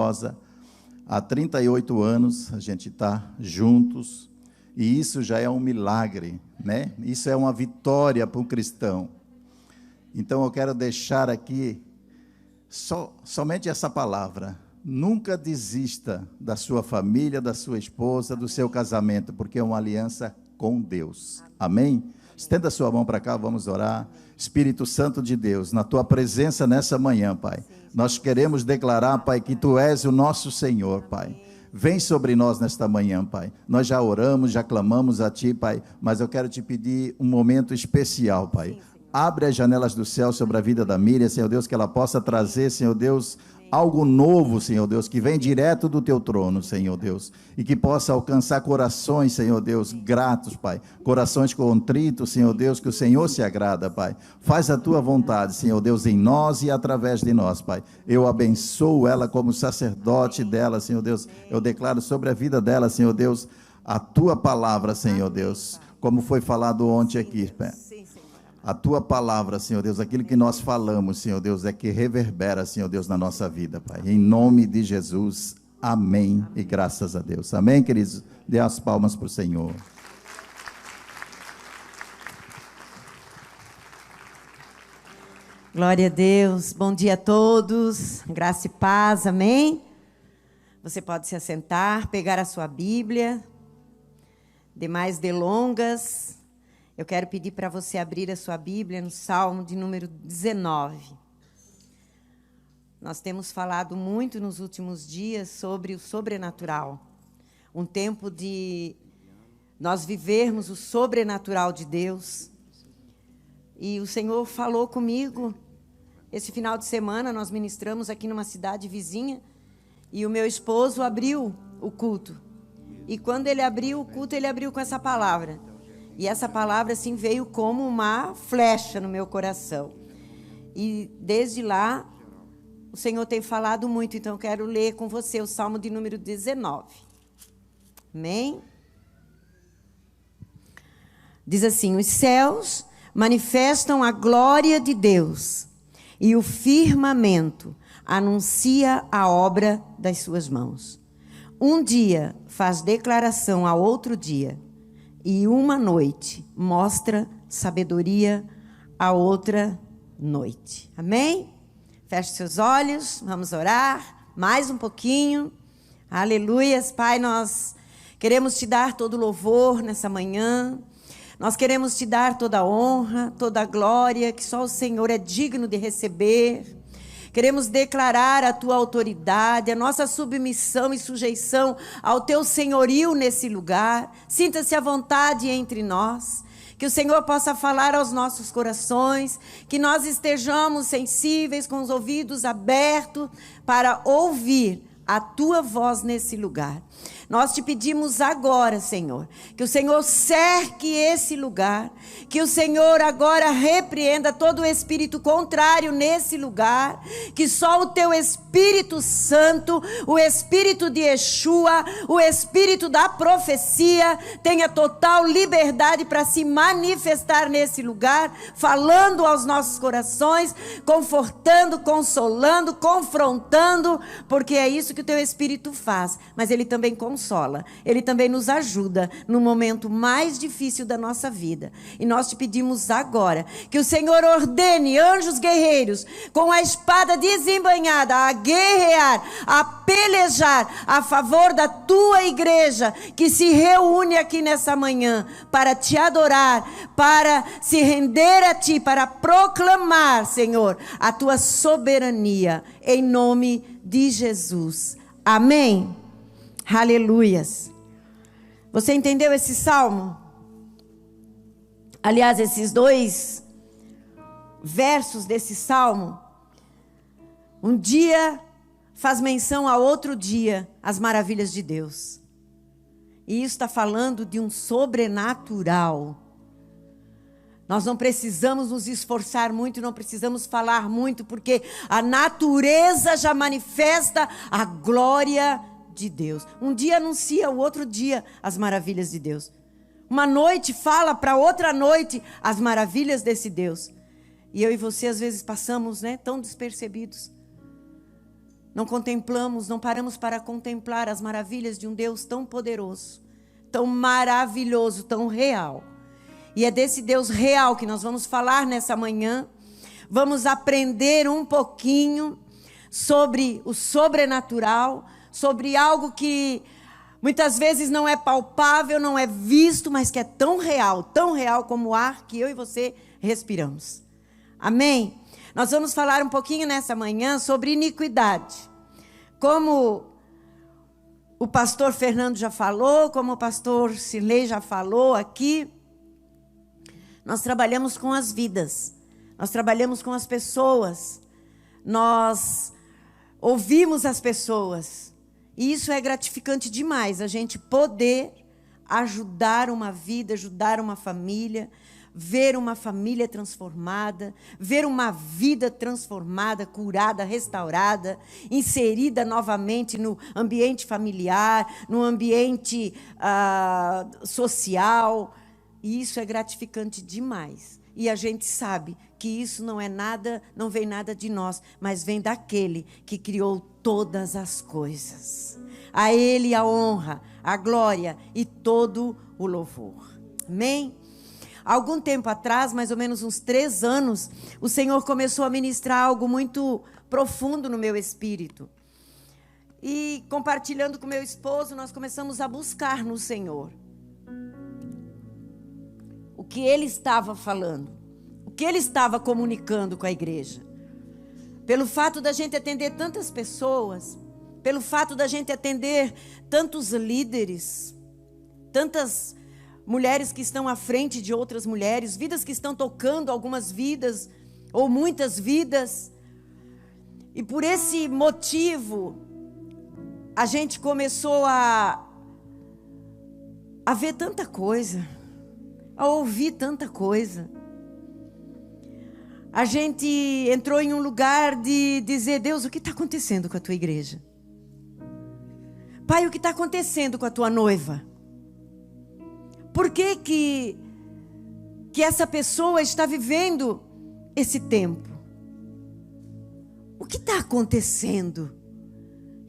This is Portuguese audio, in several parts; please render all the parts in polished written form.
esposa. Há 38 anos a gente está juntos, e isso já é um milagre, né? Isso é uma vitória para um cristão. Então eu quero deixar aqui somente essa palavra: nunca desista da sua família, da sua esposa, do seu casamento, porque é uma aliança com Deus. Amém? Estenda a sua mão para cá, vamos orar. Espírito Santo de Deus, na tua presença nessa manhã, Pai, nós queremos declarar, Pai, que tu és o nosso Senhor, Pai. Vem sobre nós nesta manhã, Pai. Nós já oramos, já clamamos a Ti, Pai, mas eu quero te pedir um momento especial, Pai. Abre as janelas do céu sobre a vida da Miriam, Senhor Deus, que ela possa trazer, Senhor Deus, algo novo, Senhor Deus, que vem direto do Teu trono, Senhor Deus, e que possa alcançar corações, Senhor Deus, gratos, Pai, corações contritos, Senhor Deus, que o Senhor se agrada, Pai. Faz a Tua vontade, Senhor Deus, em nós e através de nós, Pai. Eu abençoo ela como sacerdote dela, Senhor Deus. Eu declaro sobre a vida dela, Senhor Deus, a Tua palavra, Senhor Deus, como foi falado ontem aqui, Pai. A Tua palavra, Senhor Deus, aquilo que nós falamos, Senhor Deus, é que reverbera, Senhor Deus, na nossa vida, Pai. Em nome de Jesus, amém e graças a Deus. Amém, queridos? Dê as palmas para o Senhor. Glória a Deus. Bom dia a todos. Graça e paz, amém? Você pode se assentar, pegar a sua Bíblia. Demais delongas, eu quero pedir para você abrir a sua Bíblia no Salmo de número 19. Nós temos falado muito nos últimos dias sobre o sobrenatural. Um tempo de nós vivermos o sobrenatural de Deus. E o Senhor falou comigo. Esse final de semana nós ministramos aqui numa cidade vizinha. E o meu esposo abriu o culto. E quando ele abriu o culto, ele abriu com essa palavra. E essa palavra, assim, veio como uma flecha no meu coração. E desde lá, o Senhor tem falado muito. Então, eu quero ler com você o Salmo de número 19. Amém? Diz assim: os céus manifestam a glória de Deus, e o firmamento anuncia a obra das suas mãos. Um dia faz declaração a outro dia, e uma noite mostra sabedoria a outra noite. Amém? Feche seus olhos, vamos orar mais um pouquinho. Aleluias, Pai, nós queremos te dar todo louvor nessa manhã. Nós queremos te dar toda a honra, toda a glória, que só o Senhor é digno de receber. Queremos declarar a tua autoridade, a nossa submissão e sujeição ao teu senhorio nesse lugar. Sinta-se à vontade entre nós. Que o Senhor possa falar aos nossos corações, que nós estejamos sensíveis, com os ouvidos abertos, para ouvir a tua voz nesse lugar. Nós te pedimos agora, Senhor, que o Senhor cerque esse lugar, que o Senhor agora repreenda todo o espírito contrário nesse lugar, que só o teu Espírito Santo, o Espírito de Yeshua, o Espírito da profecia, tenha total liberdade para se manifestar nesse lugar, falando aos nossos corações, confortando, consolando, confrontando, porque é isso que o teu Espírito faz, mas ele também consola, ele também nos ajuda no momento mais difícil da nossa vida. E nós te pedimos agora que o Senhor ordene anjos guerreiros com a espada desembainhada a guerrear, a pelejar a favor da tua igreja que se reúne aqui nessa manhã para te adorar, para se render a ti, para proclamar, Senhor, a tua soberania em nome de Jesus. Amém. Aleluias. Você entendeu esse salmo? Aliás, esses dois versos desse salmo, um dia faz menção a outro dia, as maravilhas de Deus. E isso está falando de um sobrenatural. Nós não precisamos nos esforçar muito, não precisamos falar muito, porque a natureza já manifesta a glória de Deus. Um dia anuncia o outro dia as maravilhas de Deus. Uma noite fala para outra noite as maravilhas desse Deus. E eu e você às vezes passamos, tão despercebidos. não contemplamos, não paramos para contemplar as maravilhas de um Deus tão poderoso, tão maravilhoso, tão real. E é desse Deus real que nós vamos falar nessa manhã. Vamos aprender um pouquinho sobre o sobrenatural, sobre algo que muitas vezes não é palpável, não é visto, mas que é tão real como o ar que eu e você respiramos. Amém? Nós vamos falar um pouquinho nessa manhã sobre iniquidade. Como o pastor Fernando já falou, como o pastor Cirlei já falou aqui, nós trabalhamos com as vidas, nós trabalhamos com as pessoas, nós ouvimos as pessoas. E isso é gratificante demais, a gente poder ajudar uma vida, ajudar uma família, ver uma família transformada, ver uma vida transformada, curada, restaurada, inserida novamente no ambiente familiar, no ambiente social. E isso é gratificante demais. E a gente sabe que isso não é nada, não vem nada de nós, mas vem daquele que criou todas as coisas. A Ele a honra, a glória e todo o louvor. Amém? Algum tempo atrás, mais ou menos uns 3 anos, o Senhor começou a ministrar algo muito profundo no meu espírito. E compartilhando com meu esposo, nós começamos a buscar no Senhor o que Ele estava falando, o que Ele estava comunicando com a igreja. Pelo fato da gente atender tantas pessoas, pelo fato da gente atender tantos líderes, tantas mulheres que estão à frente de outras mulheres, vidas que estão tocando algumas vidas, ou muitas vidas. E por esse motivo, a gente começou a ver tanta coisa, a ouvir tanta coisa. A gente entrou em um lugar de dizer: Deus, o que está acontecendo com a tua igreja? Pai, o que está acontecendo com a tua noiva? Por que essa pessoa está vivendo esse tempo? O que está acontecendo?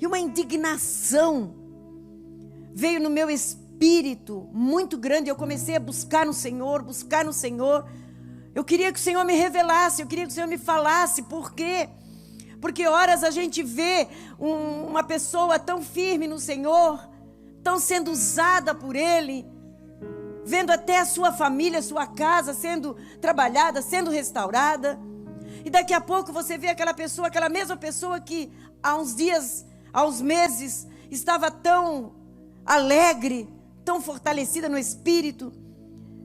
E uma indignação veio no meu espírito muito grande. Eu comecei a buscar no Senhor, buscar no Senhor. Eu queria que o Senhor me revelasse, eu queria que o Senhor me falasse. Por quê? Porque horas a gente vê uma pessoa tão firme no Senhor, tão sendo usada por Ele, vendo até a sua família, a sua casa sendo trabalhada, sendo restaurada. E daqui a pouco você vê aquela pessoa, aquela mesma pessoa que há uns dias, há uns meses, estava tão alegre, tão fortalecida no espírito.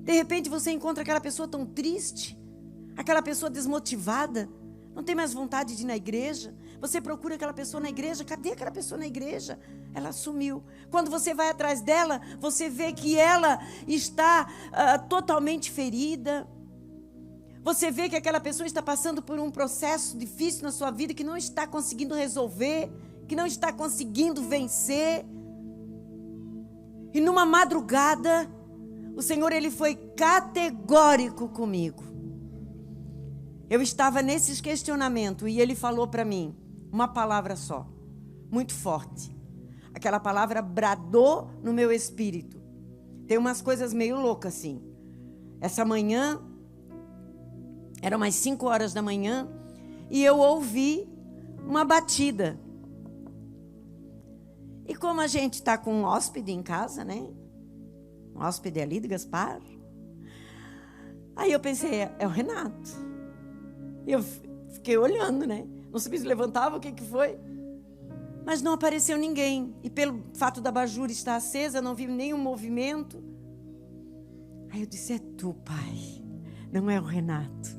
De repente você encontra aquela pessoa tão triste, aquela pessoa desmotivada, não tem mais vontade de ir na igreja. Você procura aquela pessoa na igreja, cadê aquela pessoa na igreja? Ela sumiu. Quando você vai atrás dela, você vê que ela está totalmente ferida. Você vê que aquela pessoa está passando por um processo difícil na sua vida, que não está conseguindo resolver, que não está conseguindo vencer. E numa madrugada, o Senhor, Ele foi categórico comigo. Eu estava nesses questionamentos e Ele falou para mim uma palavra só, muito forte. Aquela palavra bradou no meu espírito. Tem umas coisas meio loucas assim. Essa manhã, eram umas 5 horas da manhã, e eu ouvi uma batida. E como a gente está com um hóspede em casa, né? Um hóspede ali de Gaspar. Aí eu pensei, é o Renato. E eu fiquei olhando, né? Não sabia se levantava, o que foi. Mas não apareceu ninguém. E pelo fato da abajur estar acesa, não vi nenhum movimento. Aí eu disse, é tu, Pai. Não é o Renato.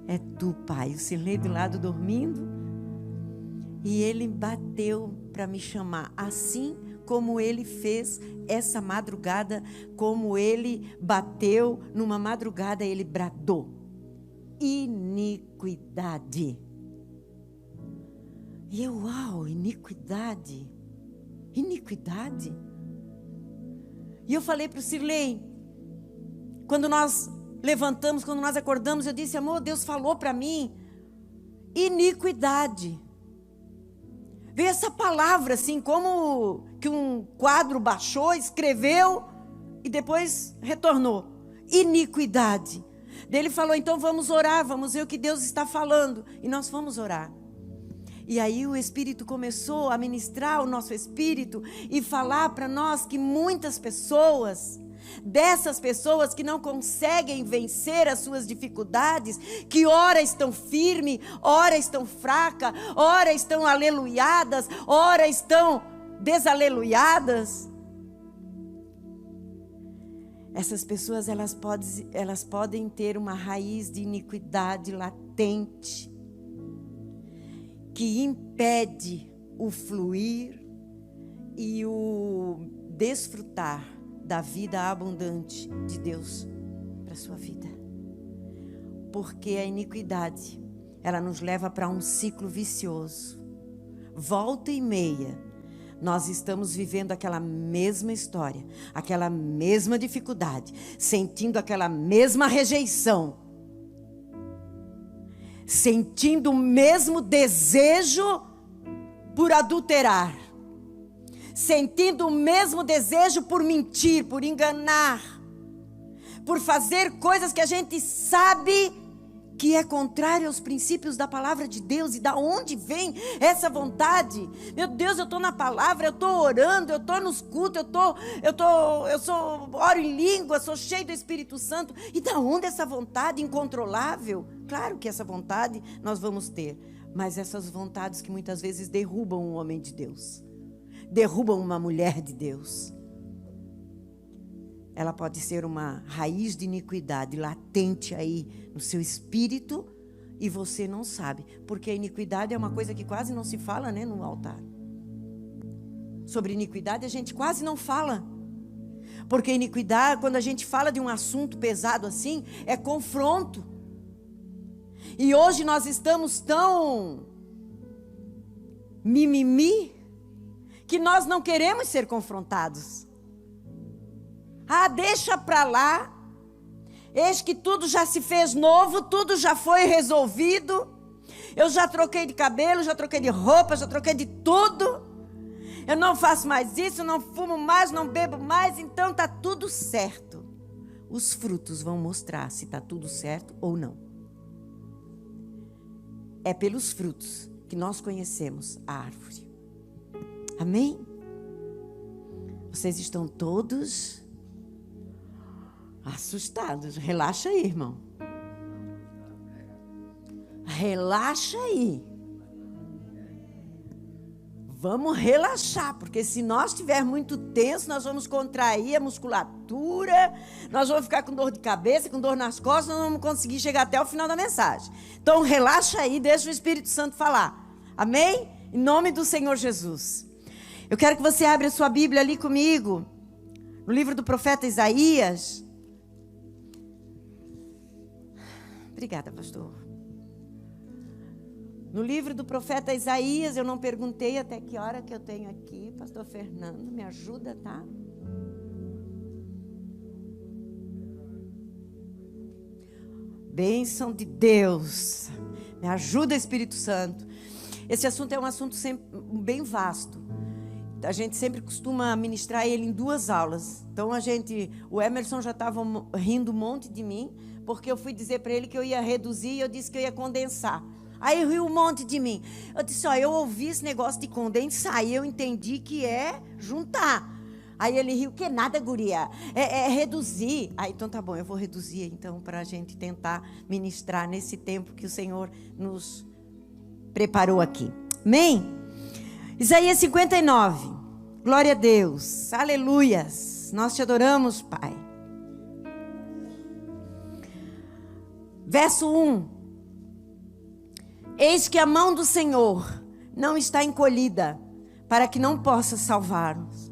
É tu, Pai. O Cirlei do lado dormindo. E ele bateu para me chamar. Assim como ele fez essa madrugada, como ele bateu numa madrugada, ele bradou. Iniquidade. E eu, uau, iniquidade. Iniquidade. E eu falei para o Cirlei, quando nós levantamos, quando nós acordamos, eu disse, amor, Deus falou para mim, iniquidade. Veio essa palavra assim, como que um quadro baixou, escreveu e depois retornou. Iniquidade. Daí ele falou, então vamos orar, vamos ver o que Deus está falando. E nós fomos orar. E aí o Espírito começou a ministrar o nosso espírito e falar para nós que muitas pessoas, dessas pessoas que não conseguem vencer as suas dificuldades, que ora estão firmes, ora estão fracas, ora estão aleluiadas, ora estão desaleluiadas. Essas pessoas elas podem ter uma raiz de iniquidade latente, que impede o fluir e o desfrutar da vida abundante de Deus para a sua vida. Porque a iniquidade, ela nos leva para um ciclo vicioso. Volta e meia, nós estamos vivendo aquela mesma história, aquela mesma dificuldade, sentindo aquela mesma rejeição, sentindo o mesmo desejo por adulterar, sentindo o mesmo desejo por mentir, por enganar, por fazer coisas que a gente sabe que é contrário aos princípios da palavra de Deus. E da onde vem essa vontade? Meu Deus, eu estou na palavra, eu estou orando, eu estou nos cultos, oro em língua, sou cheio do Espírito Santo. E da onde essa vontade incontrolável? Claro que essa vontade nós vamos ter, mas essas vontades que muitas vezes derrubam um homem de Deus, derrubam uma mulher de Deus. Ela pode ser uma raiz de iniquidade latente aí no seu espírito e você não sabe. Porque a iniquidade é uma coisa que quase não se fala, né, no altar. Sobre iniquidade a gente quase não fala. Porque iniquidade, quando a gente fala de um assunto pesado assim, é confronto. E hoje nós estamos tão mimimi que nós não queremos ser confrontados. Ah, deixa para lá. Eis que tudo já se fez novo, tudo já foi resolvido. Eu já troquei de cabelo, já troquei de roupa, já troquei de tudo. Eu não faço mais isso, não fumo mais, não bebo mais, então está tudo certo. Os frutos vão mostrar se está tudo certo ou não. É pelos frutos que nós conhecemos a árvore. Amém? Vocês estão todos assustados. Relaxa aí, irmão. Relaxa aí. Vamos relaxar, porque se nós estiver muito tenso, nós vamos contrair a musculatura, nós vamos ficar com dor de cabeça, com dor nas costas, nós não vamos conseguir chegar até o final da mensagem. Então relaxa aí, deixa o Espírito Santo falar. Amém? Em nome do Senhor Jesus. Eu quero que você abra a sua Bíblia ali comigo, no livro do profeta Isaías. Obrigada, pastor. No livro do profeta Isaías, eu não perguntei até que hora que eu tenho aqui. Pastor Fernando, me ajuda, tá? Bênção de Deus. Me ajuda, Espírito Santo. Esse assunto é um assunto sempre bem vasto. A gente sempre costuma ministrar ele em 2 aulas. Então o Emerson já estava rindo um monte de mim, porque eu fui dizer para ele que eu ia reduzir e eu disse que eu ia condensar. Aí riu um monte de mim. Eu disse, eu ouvi esse negócio de condensar e eu entendi que é juntar. Aí ele riu, que nada, guria, é reduzir. Aí então tá bom, eu vou reduzir então para a gente tentar ministrar nesse tempo que o Senhor nos preparou aqui. Amém? Isaías 59, glória a Deus, aleluias, nós te adoramos, Pai. Verso 1. Eis que a mão do Senhor não está encolhida, para que não possa salvar-nos,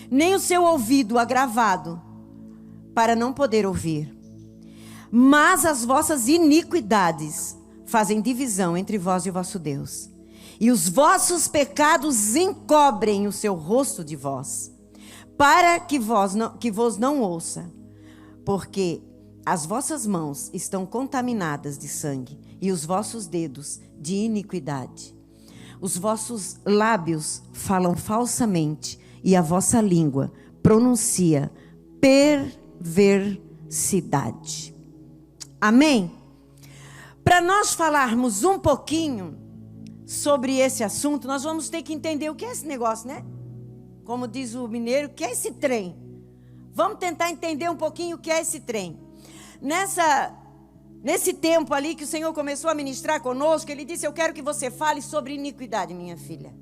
nem o seu ouvido agravado, para não poder ouvir. Mas as vossas iniquidades fazem divisão entre vós e o vosso Deus, e os vossos pecados encobrem o seu rosto de vós, para que vos não ouça, porque as vossas mãos estão contaminadas de sangue, e os vossos dedos de iniquidade. os vossos lábios falam falsamente e a vossa língua pronuncia perversidade. Amém? Para nós falarmos um pouquinho sobre esse assunto, nós vamos ter que entender o que é esse negócio, né? Como diz o mineiro, o que é esse trem? Vamos tentar entender um pouquinho o que é esse trem. Nesse tempo ali que o Senhor começou a ministrar conosco, Ele disse: eu quero que você fale sobre iniquidade, minha filha.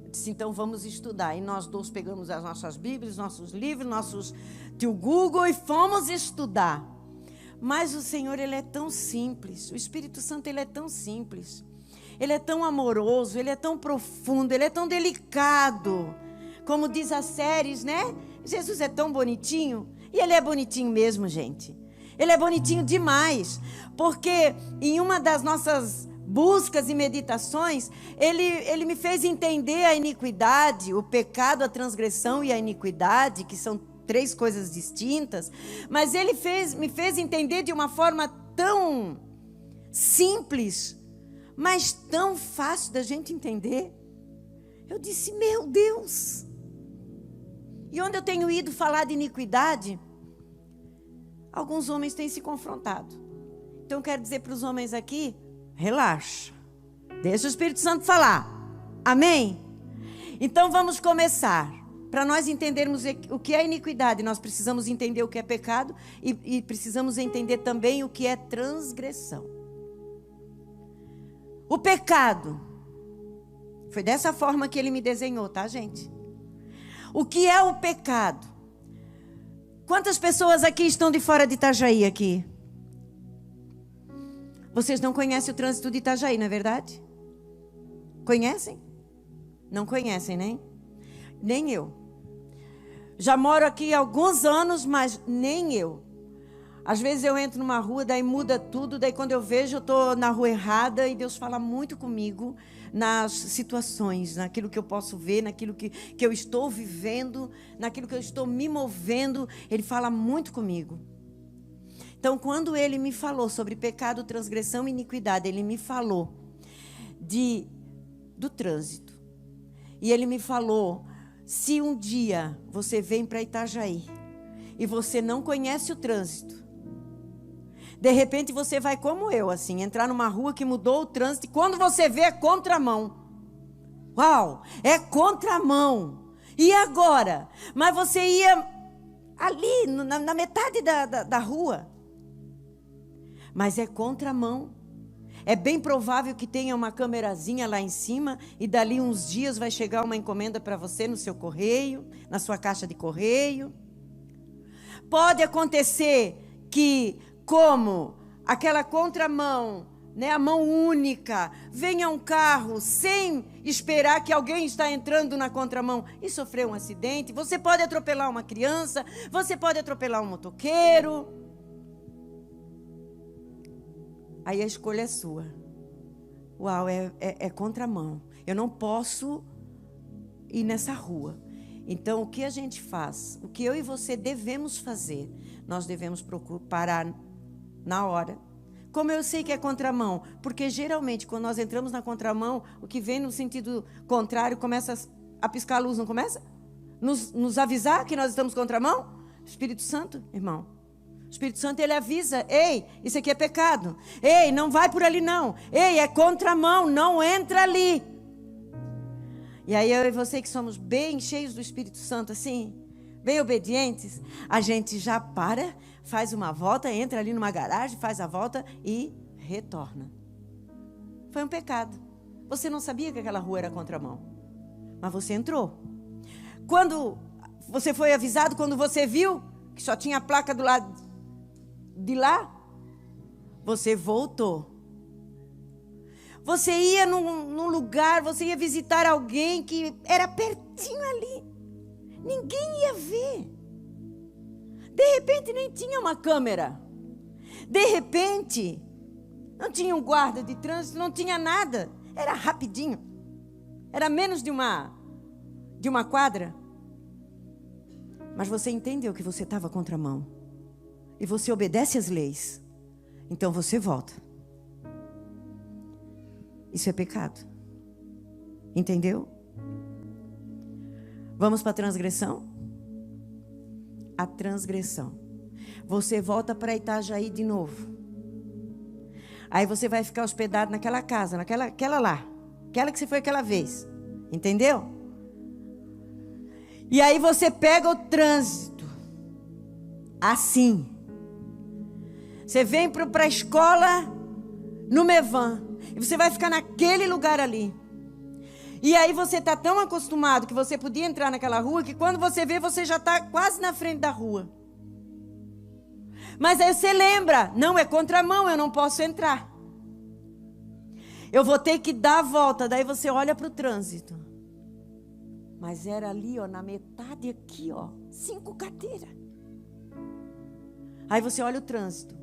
Eu disse: então vamos estudar. E nós dois pegamos as nossas Bíblias, nossos livros, nossos tio Google e fomos estudar. Mas o Senhor, Ele é tão simples. O Espírito Santo, Ele é tão simples. Ele é tão amoroso, Ele é tão profundo, Ele é tão delicado. Como diz as séries, né? Jesus é tão bonitinho. E Ele é bonitinho mesmo, gente. Ele é bonitinho demais. Porque em uma das nossas buscas e meditações, Ele me fez entender a iniquidade, o pecado, a transgressão e a iniquidade, que são 3 coisas distintas. Mas Ele me fez entender de uma forma tão simples, mas tão fácil da gente entender. Eu disse: meu Deus! E onde eu tenho ido falar de iniquidade, alguns homens têm se confrontado. Então eu quero dizer para os homens aqui: relaxa, deixa o Espírito Santo falar. Amém? Então vamos começar. Para nós entendermos o que é iniquidade, nós precisamos entender o que é pecado e precisamos entender também o que é transgressão. O pecado, foi dessa forma que Ele me desenhou, tá, gente? O que é o pecado? Quantas pessoas aqui estão de fora de Itajaí aqui? Vocês não conhecem o trânsito de Itajaí, não é verdade? Conhecem? Não conhecem, né? Nem eu. Já moro aqui há alguns anos, mas nem eu. Às vezes eu entro numa rua, daí muda tudo, daí quando eu vejo eu estou na rua errada e Deus fala muito comigo nas situações, naquilo que eu posso ver, naquilo que eu estou vivendo, naquilo que eu estou me movendo, Ele fala muito comigo. Então, quando Ele me falou sobre pecado, transgressão e iniquidade, Ele me falou do trânsito. E Ele me falou: se um dia você vem para Itajaí e você não conhece o trânsito, de repente você vai como eu, assim, entrar numa rua que mudou o trânsito, e quando você vê é contramão. Uau, é contramão. E agora? Mas você ia ali, na metade da rua. Mas é contramão. É bem provável que tenha uma câmerazinha lá em cima e dali uns dias vai chegar uma encomenda para você no seu correio, na sua caixa de correio. Pode acontecer que, como aquela contramão, né, a mão única, venha um carro sem esperar que alguém está entrando na contramão e sofrer um acidente. Você pode atropelar uma criança, você pode atropelar um motoqueiro. Aí a escolha é sua. Uau, é contramão. Eu não posso ir nessa rua. Então, o que a gente faz? O que eu e você devemos fazer? Nós devemos parar na hora. Como eu sei que é contramão? Porque geralmente, quando nós entramos na contramão, o que vem no sentido contrário começa a piscar a luz, não começa? Nos avisar que nós estamos contramão? Espírito Santo, irmão. O Espírito Santo, ele avisa: ei, isso aqui é pecado. Ei, não vai por ali não. Ei, é contramão, não entra ali. E aí eu e você que somos bem cheios do Espírito Santo, assim, bem obedientes, a gente já para, faz uma volta, entra ali numa garagem, faz a volta e retorna. Foi um pecado. Você não sabia que aquela rua era contramão, mas você entrou. Quando você foi avisado, quando você viu que só tinha a placa do lado de lá, você voltou. Você ia num lugar, você ia visitar alguém que era pertinho ali. Ninguém ia ver. De repente nem tinha uma câmera. De repente não tinha um guarda de trânsito, não tinha nada. Era rapidinho. Era menos de uma quadra. Mas você entendeu que você estava contramão. E você obedece às leis. Então você volta. Isso é pecado. Entendeu? Vamos para a transgressão? A transgressão. Você volta para Itajaí de novo. Aí você vai ficar hospedado naquela casa, aquela lá. Aquela que você foi aquela vez. Entendeu? E aí você pega o trânsito. Assim. Você vem para a escola no Mevan. E você vai ficar naquele lugar ali. E aí você está tão acostumado que você podia entrar naquela rua que quando você vê, você já está quase na frente da rua. Mas aí você lembra, não, é contramão, eu não posso entrar. Eu vou ter que dar a volta. Daí você olha para o trânsito. Mas era ali, ó, na metade aqui, ó, 5 cadeiras. Aí você olha o trânsito.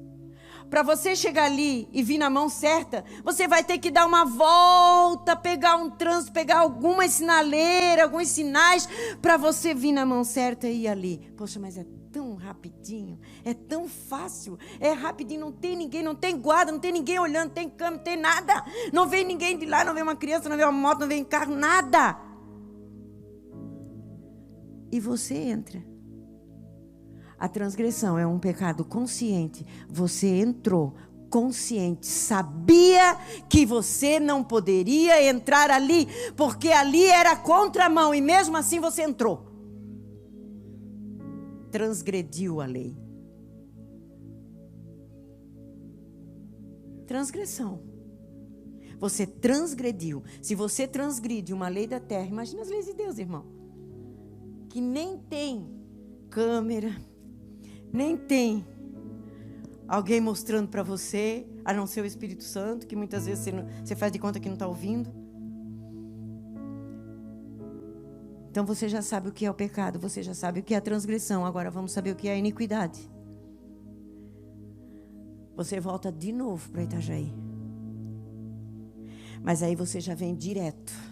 Para você chegar ali e vir na mão certa, você vai ter que dar uma volta, pegar um trânsito, pegar algumas sinaleiras, alguns sinais, para você vir na mão certa e ir ali. Poxa, mas é tão rapidinho, é tão fácil, é rapidinho, não tem ninguém, não tem guarda, não tem ninguém olhando, não tem câmera, não tem nada. Não vem ninguém de lá, não vem uma criança, não vem uma moto, não vem carro, nada. E você entra. A transgressão é um pecado consciente. Você entrou consciente, sabia que você não poderia entrar ali, porque ali era contramão, e mesmo assim você entrou. Transgrediu a lei. Transgressão. Você transgrediu. Se você transgride uma lei da terra, imagina as leis de Deus, irmão. Que nem tem câmera, nem tem alguém mostrando para você, a não ser o Espírito Santo, que muitas vezes você faz de conta que não está ouvindo. Então você já sabe o que é o pecado, você já sabe o que é a transgressão. Agora vamos saber o que é a iniquidade. Você volta de novo para Itajaí. Mas aí você já vem direto.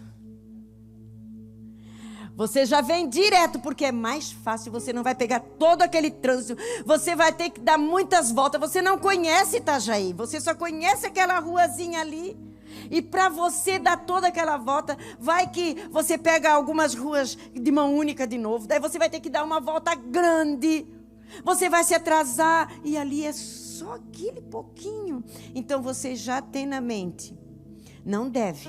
Você já vem direto, porque é mais fácil, você não vai pegar todo aquele trânsito, você vai ter que dar muitas voltas, você não conhece Itajaí, você só conhece aquela ruazinha ali, e para você dar toda aquela volta, vai que você pega algumas ruas de mão única de novo, daí você vai ter que dar uma volta grande, você vai se atrasar, e ali é só aquele pouquinho, então você já tem na mente, não deve,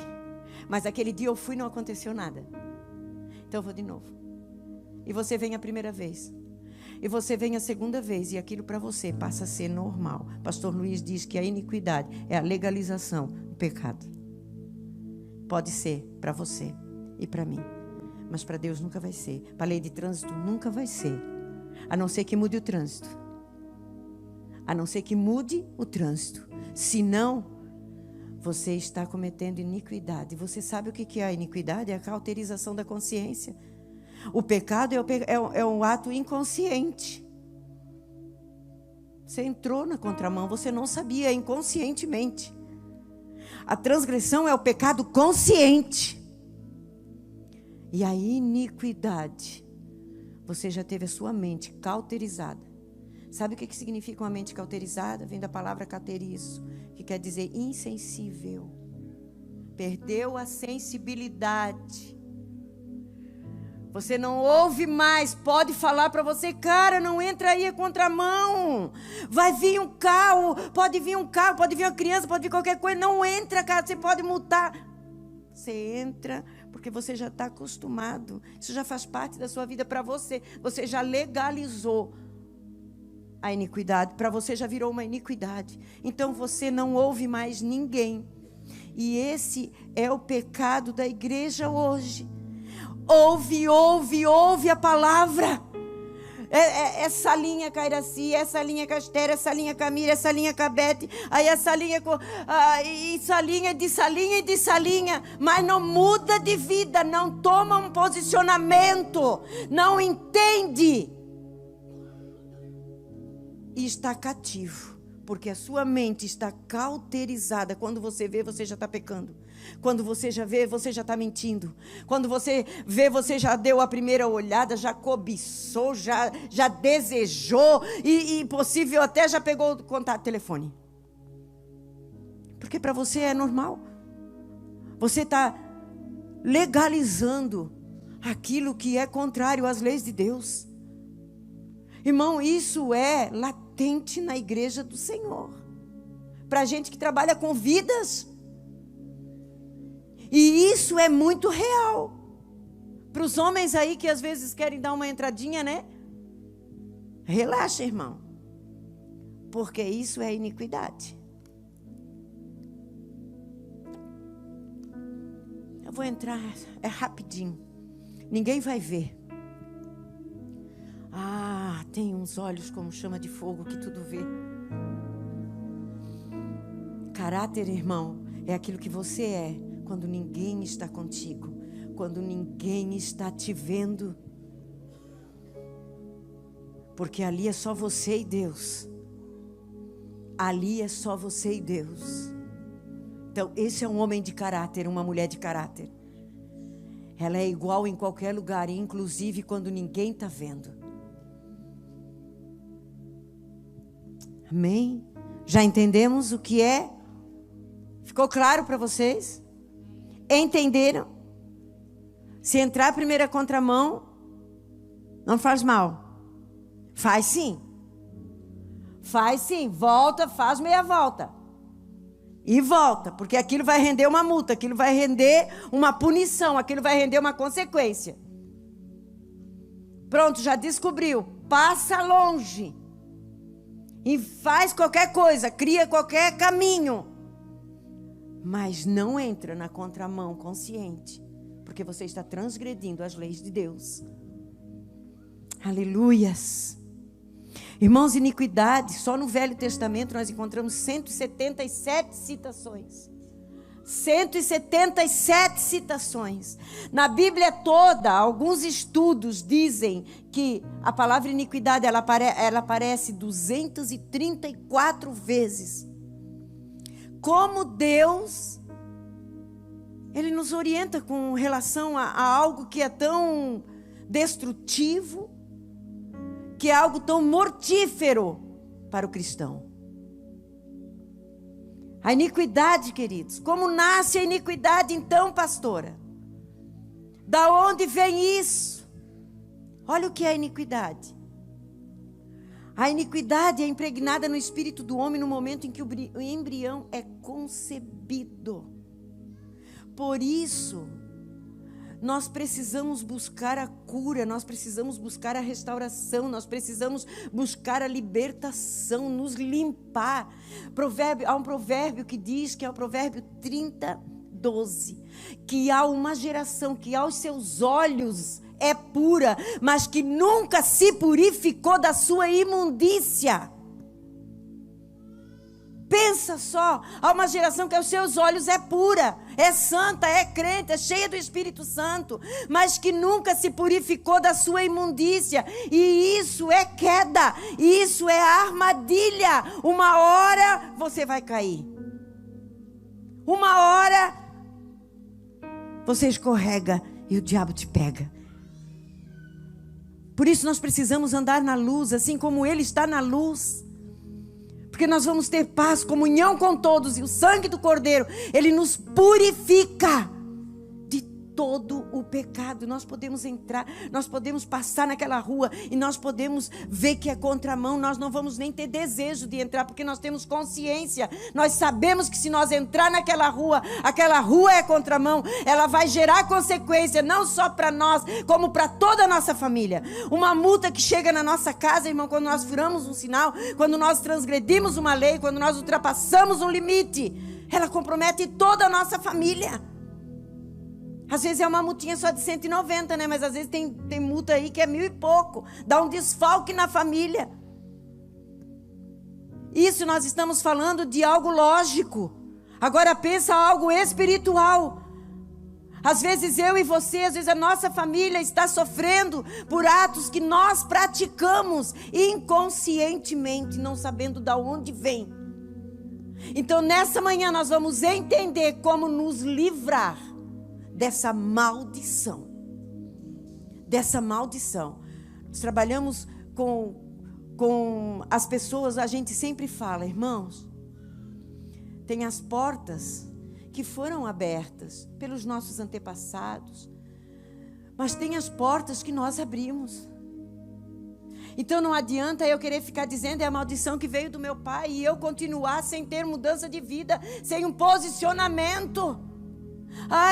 mas aquele dia eu fui e não aconteceu nada. Então eu vou de novo. E você vem a primeira vez. E você vem a segunda vez. E aquilo para você passa a ser normal. Pastor Luiz diz que a iniquidade é a legalização do pecado. Pode ser para você e para mim. Mas para Deus nunca vai ser. Para a lei de trânsito nunca vai ser. A não ser que mude o trânsito. A não ser que mude o trânsito. Senão, você está cometendo iniquidade. Você sabe o que é a iniquidade? É a cauterização da consciência. O pecado é um ato inconsciente. Você entrou na contramão, você não sabia, inconscientemente. A transgressão é o pecado consciente. E a iniquidade, você já teve a sua mente cauterizada. Sabe o que significa uma mente cauterizada? Vem da palavra cauterizo, que quer dizer insensível. Perdeu a sensibilidade. Você não ouve mais, pode falar para você, cara, não entra aí, é contramão. Vai vir um carro, pode vir uma criança, pode vir qualquer coisa. Não entra, cara, você pode multar. Você entra porque você já está acostumado. Isso já faz parte da sua vida para você. Você já legalizou a iniquidade, para você já virou uma iniquidade. Então você não ouve mais ninguém. E esse é o pecado da igreja hoje. Ouve a palavra. Essa linha Cairaci, essa linha Castéria, essa linha Camira, essa linha Cabete, aí essa linha de salinha, mas não muda de vida, não toma um posicionamento, não entende. E está cativo, porque a sua mente está cauterizada. Quando você vê, você já está pecando. Quando você já vê, você já está mentindo. Quando você vê, você já deu a primeira olhada, já cobiçou, já desejou e possível até já pegou o contato telefone. Porque para você é normal. Você está legalizando aquilo que é contrário às leis de Deus. Irmão, isso é latente na igreja do Senhor. Para gente que trabalha com vidas. E isso é muito real. Para os homens aí que às vezes querem dar uma entradinha, né? Relaxa, irmão. Porque isso é iniquidade. Eu vou entrar, é rapidinho. Ninguém vai ver. Ah, tem uns olhos como chama de fogo que tudo vê. Caráter, irmão, é aquilo que você é quando ninguém está contigo, quando ninguém está te vendo. Porque ali é só você e Deus. Ali é só você e Deus. Então, esse é um homem de caráter, uma mulher de caráter. Ela é igual em qualquer lugar, inclusive quando ninguém está vendo. Amém? Já entendemos o que é? Ficou claro para vocês? Entenderam? Se entrar a primeira contramão, não faz mal. Faz sim. Faz sim. Volta, faz meia volta. E volta, porque aquilo vai render uma multa, aquilo vai render uma punição, aquilo vai render uma consequência. Pronto, já descobriu. Passa longe. E faz qualquer coisa, cria qualquer caminho. Mas não entra na contramão consciente, porque você está transgredindo as leis de Deus. Aleluias. Irmãos, iniquidade, só no Velho Testamento nós encontramos 177 citações. 177 citações. Na Bíblia toda, alguns estudos dizem que a palavra iniquidade ela aparece 234 vezes. Como Deus, Ele nos orienta com relação a algo que é tão destrutivo, que é algo tão mortífero para o cristão. A iniquidade, queridos. Como nasce a iniquidade então, pastora? Da onde vem isso? Olha o que é a iniquidade. A iniquidade é impregnada no espírito do homem no momento em que o embrião é concebido. Por isso, nós precisamos buscar a cura, nós precisamos buscar a restauração, nós precisamos buscar a libertação, nos limpar. Há um provérbio que diz, que é o provérbio 30:12, que há uma geração que aos seus olhos é pura, mas que nunca se purificou da sua imundícia. Pensa só, há uma geração que aos seus olhos é pura, é santa, é crente, é cheia do Espírito Santo, mas que nunca se purificou da sua imundícia. E isso é queda, isso é armadilha. Uma hora você vai cair. Uma hora você escorrega e o diabo te pega. Por isso nós precisamos andar na luz, assim como Ele está na luz. Porque nós vamos ter paz, comunhão com todos. E o sangue do Cordeiro, ele nos purifica de todo o pecado. Nós podemos entrar, nós podemos passar naquela rua e nós podemos ver que é contramão. Nós não vamos nem ter desejo de entrar, porque nós temos consciência. Nós sabemos que se nós entrar naquela rua, aquela rua é contramão. Ela vai gerar consequência, não só para nós, como para toda a nossa família. Uma multa que chega na nossa casa, irmão, quando nós furamos um sinal, quando nós transgredimos uma lei, quando nós ultrapassamos um limite, ela compromete toda a nossa família. Às vezes é uma multinha só de 190, né? Mas às vezes tem multa aí que é 1.000 e pouco. Dá um desfalque na família. Isso nós estamos falando de algo lógico. Agora pensa algo espiritual. Às vezes eu e você, às vezes a nossa família está sofrendo por atos que nós praticamos inconscientemente, não sabendo de onde vem. Então nessa manhã nós vamos entender como nos livrar dessa maldição. Dessa maldição. Nós trabalhamos com as pessoas, a gente sempre fala, irmãos, tem as portas que foram abertas pelos nossos antepassados, mas tem as portas que nós abrimos. Então não adianta eu querer ficar dizendo é a maldição que veio do meu pai e eu continuar sem ter mudança de vida, sem um posicionamento.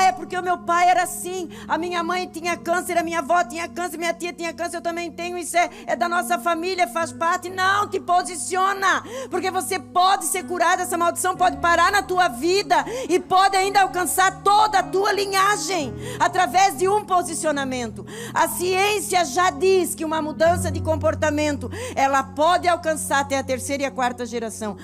É porque o meu pai era assim, a minha mãe tinha câncer, a minha avó tinha câncer, minha tia tinha câncer, eu também tenho, isso é da nossa família, faz parte. Não, te posiciona, porque você pode ser curado, essa maldição pode parar na tua vida e pode ainda alcançar toda a tua linhagem, através de um posicionamento. A ciência já diz que uma mudança de comportamento, ela pode alcançar até a 3ª e a 4ª geração.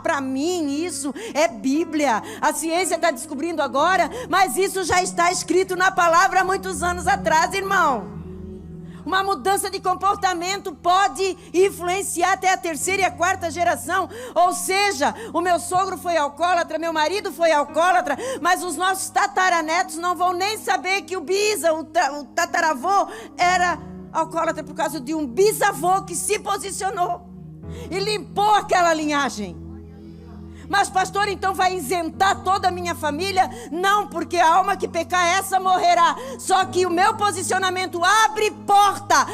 Para mim isso é Bíblia, a ciência está descobrindo agora, mas isso já está escrito na palavra há muitos anos atrás, irmão. Uma mudança de comportamento pode influenciar até a 3ª e a 4ª geração. Ou seja, o meu sogro foi alcoólatra, meu marido foi alcoólatra, mas os nossos tataranetos não vão nem saber que o tataravô era alcoólatra por causa de um bisavô que se posicionou e limpou aquela linhagem. Mas pastor, então vai isentar toda a minha família? Não, porque a alma que pecar, essa morrerá. Só que o meu posicionamento abre porta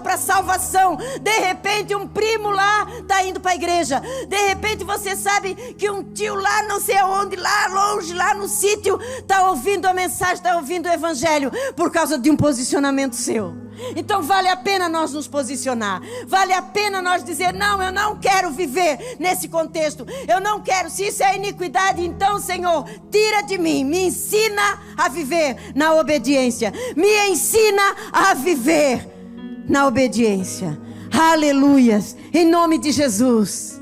para salvação. De repente um primo lá está indo para a igreja. De repente você sabe que um tio lá não sei aonde, lá longe, lá no sítio, está ouvindo a mensagem, está ouvindo o evangelho, por causa de um posicionamento seu. Então vale a pena nós nos posicionar, vale a pena nós dizer, não, eu não quero viver nesse contexto, eu não quero, se isso é iniquidade, então Senhor, tira de mim, me ensina a viver na obediência, me ensina a viver na obediência, aleluias, em nome de Jesus.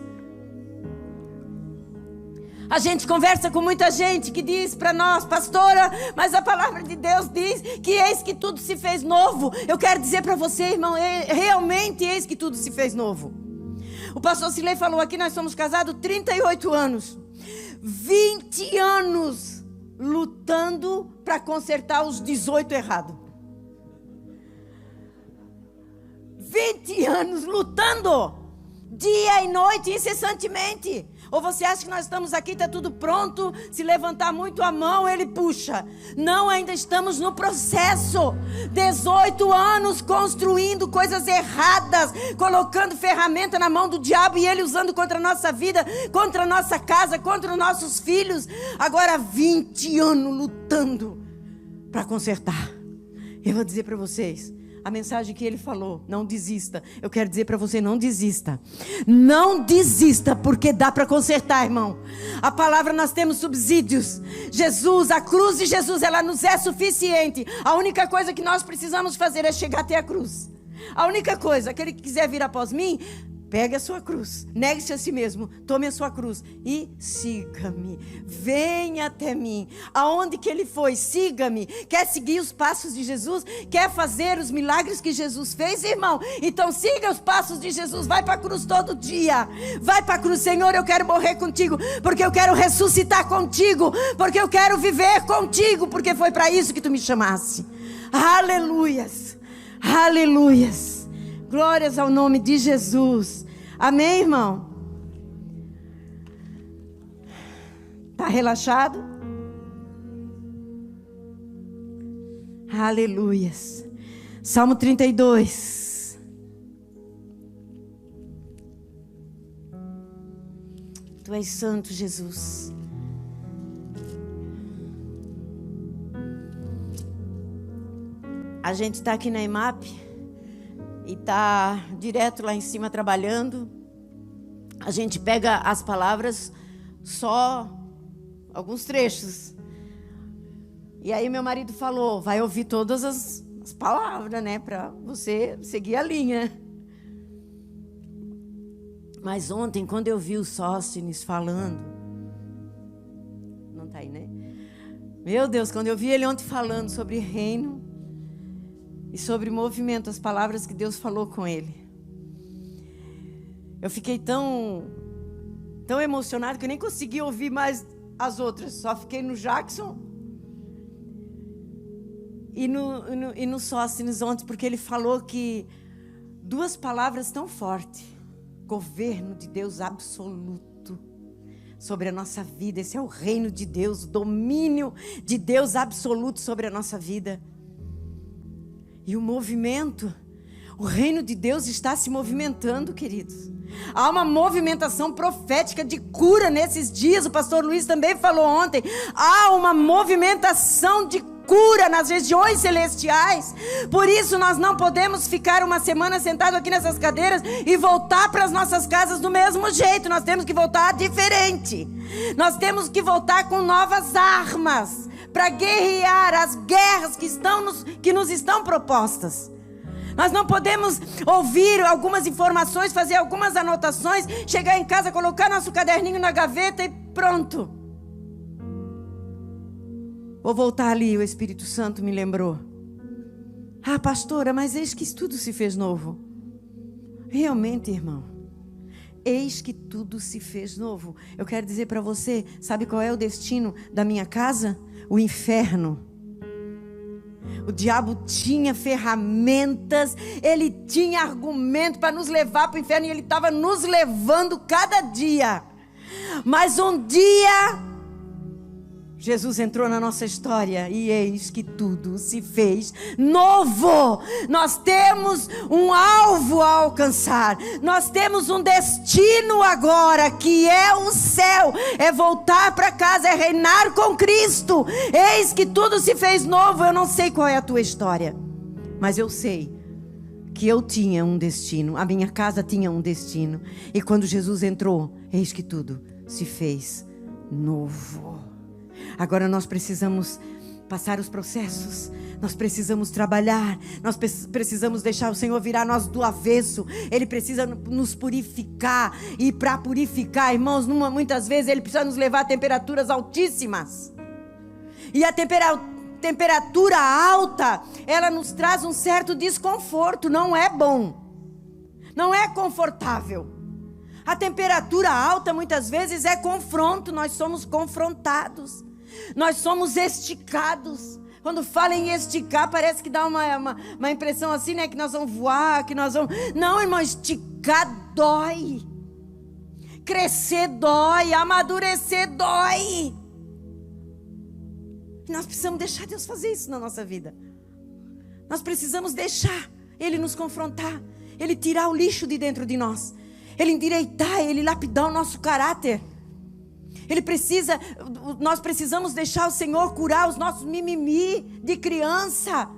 A gente conversa com muita gente que diz para nós, pastora, mas a palavra de Deus diz que eis que tudo se fez novo. Eu quero dizer para você, irmão, realmente eis que tudo se fez novo. O pastor Silei falou aqui, nós somos casados 38 anos. 20 anos lutando para consertar os 18 errados. 20 anos lutando, dia e noite, incessantemente. Ou você acha que nós estamos aqui, está tudo pronto, se levantar muito a mão, ele puxa. Não, ainda estamos no processo. 18 anos construindo coisas erradas, colocando ferramenta na mão do diabo e ele usando contra a nossa vida, contra a nossa casa, contra os nossos filhos. Agora 20 anos lutando para consertar. Eu vou dizer para vocês, a mensagem que ele falou, não desista. Eu quero dizer para você, não desista. Não desista, porque dá para consertar, irmão. A palavra, nós temos subsídios. Jesus, a cruz de Jesus, ela nos é suficiente. A única coisa que nós precisamos fazer é chegar até a cruz. A única coisa, aquele que quiser vir após mim, pegue a sua cruz, negue-se a si mesmo, tome a sua cruz e siga-me, venha até mim, aonde que ele foi, siga-me. Quer seguir os passos de Jesus? Quer fazer os milagres que Jesus fez, irmão? Então siga os passos de Jesus, vai para a cruz todo dia, vai para a cruz. Senhor, eu quero morrer contigo, porque eu quero ressuscitar contigo, porque eu quero viver contigo, porque foi para isso que tu me chamaste. Aleluias, aleluias. Glórias ao nome de Jesus. Amém, irmão? Está relaxado? Aleluias. Salmo 32. Tu és santo, Jesus. A gente está aqui na EMAP e está direto lá em cima trabalhando. A gente pega as palavras, só alguns trechos. E aí meu marido falou, vai ouvir todas as palavras, né? Para você seguir a linha. Mas ontem, quando eu vi o Sóstenes falando, não está aí, né? Meu Deus, quando eu vi ele ontem falando sobre reino e sobre movimento, as palavras que Deus falou com ele, eu fiquei tão emocionado que eu nem consegui ouvir mais as outras. Só fiquei no Jackson e no Sóstenes ontem, porque ele falou que duas palavras tão fortes: governo de Deus absoluto. sobre a nossa vida. Esse é o reino de Deus, o domínio de Deus absoluto sobre a nossa vida. E o movimento, o reino de Deus está se movimentando, queridos. Há uma movimentação profética de cura nesses dias. O pastor Luiz também falou ontem. Há uma movimentação de cura nas regiões celestiais. Por isso nós não podemos ficar uma semana sentado aqui nessas cadeiras e voltar para as nossas casas do mesmo jeito. Nós temos que voltar diferente. Nós temos que voltar com novas armas para guerrear as guerras que nos estão propostas. Nós não podemos ouvir algumas informações, fazer algumas anotações, chegar em casa, colocar nosso caderninho na gaveta e pronto. Vou voltar ali, o Espírito Santo me lembrou. Ah, pastora, mas eis que tudo se fez novo. Realmente, irmão, eis que tudo se fez novo. Eu quero dizer para você, sabe qual é o destino da minha casa? O inferno. O diabo tinha ferramentas, ele tinha argumento para nos levar para o inferno, e ele estava nos levando cada dia. Mas um dia Jesus entrou na nossa história e eis que tudo se fez novo. Nós temos um alvo a alcançar. Nós temos um destino agora, que é o céu. É voltar para casa, é reinar com Cristo. Eis que tudo se fez novo. Eu não sei qual é a tua história, mas eu sei que eu tinha um destino. A minha casa tinha um destino. E quando Jesus entrou, eis que tudo se fez novo. Agora nós precisamos passar os processos, nós precisamos trabalhar, nós precisamos deixar o Senhor virar nós do avesso. Ele precisa nos purificar, e para purificar, irmãos, muitas vezes Ele precisa nos levar a temperaturas altíssimas. E a temperatura alta, ela nos traz um certo desconforto, não é bom, não é confortável. A temperatura alta muitas vezes é confronto, nós somos confrontados. Nós somos esticados. Quando fala em esticar, parece que dá uma impressão assim, né? Que nós vamos voar, que nós vamos... Não, irmão, esticar dói. Crescer dói, amadurecer dói. E nós precisamos deixar Deus fazer isso na nossa vida. Nós precisamos deixar Ele nos confrontar, Ele tirar o lixo de dentro de nós, Ele endireitar, Ele lapidar o nosso caráter. Nós precisamos deixar o Senhor curar os nossos mimimi de criança.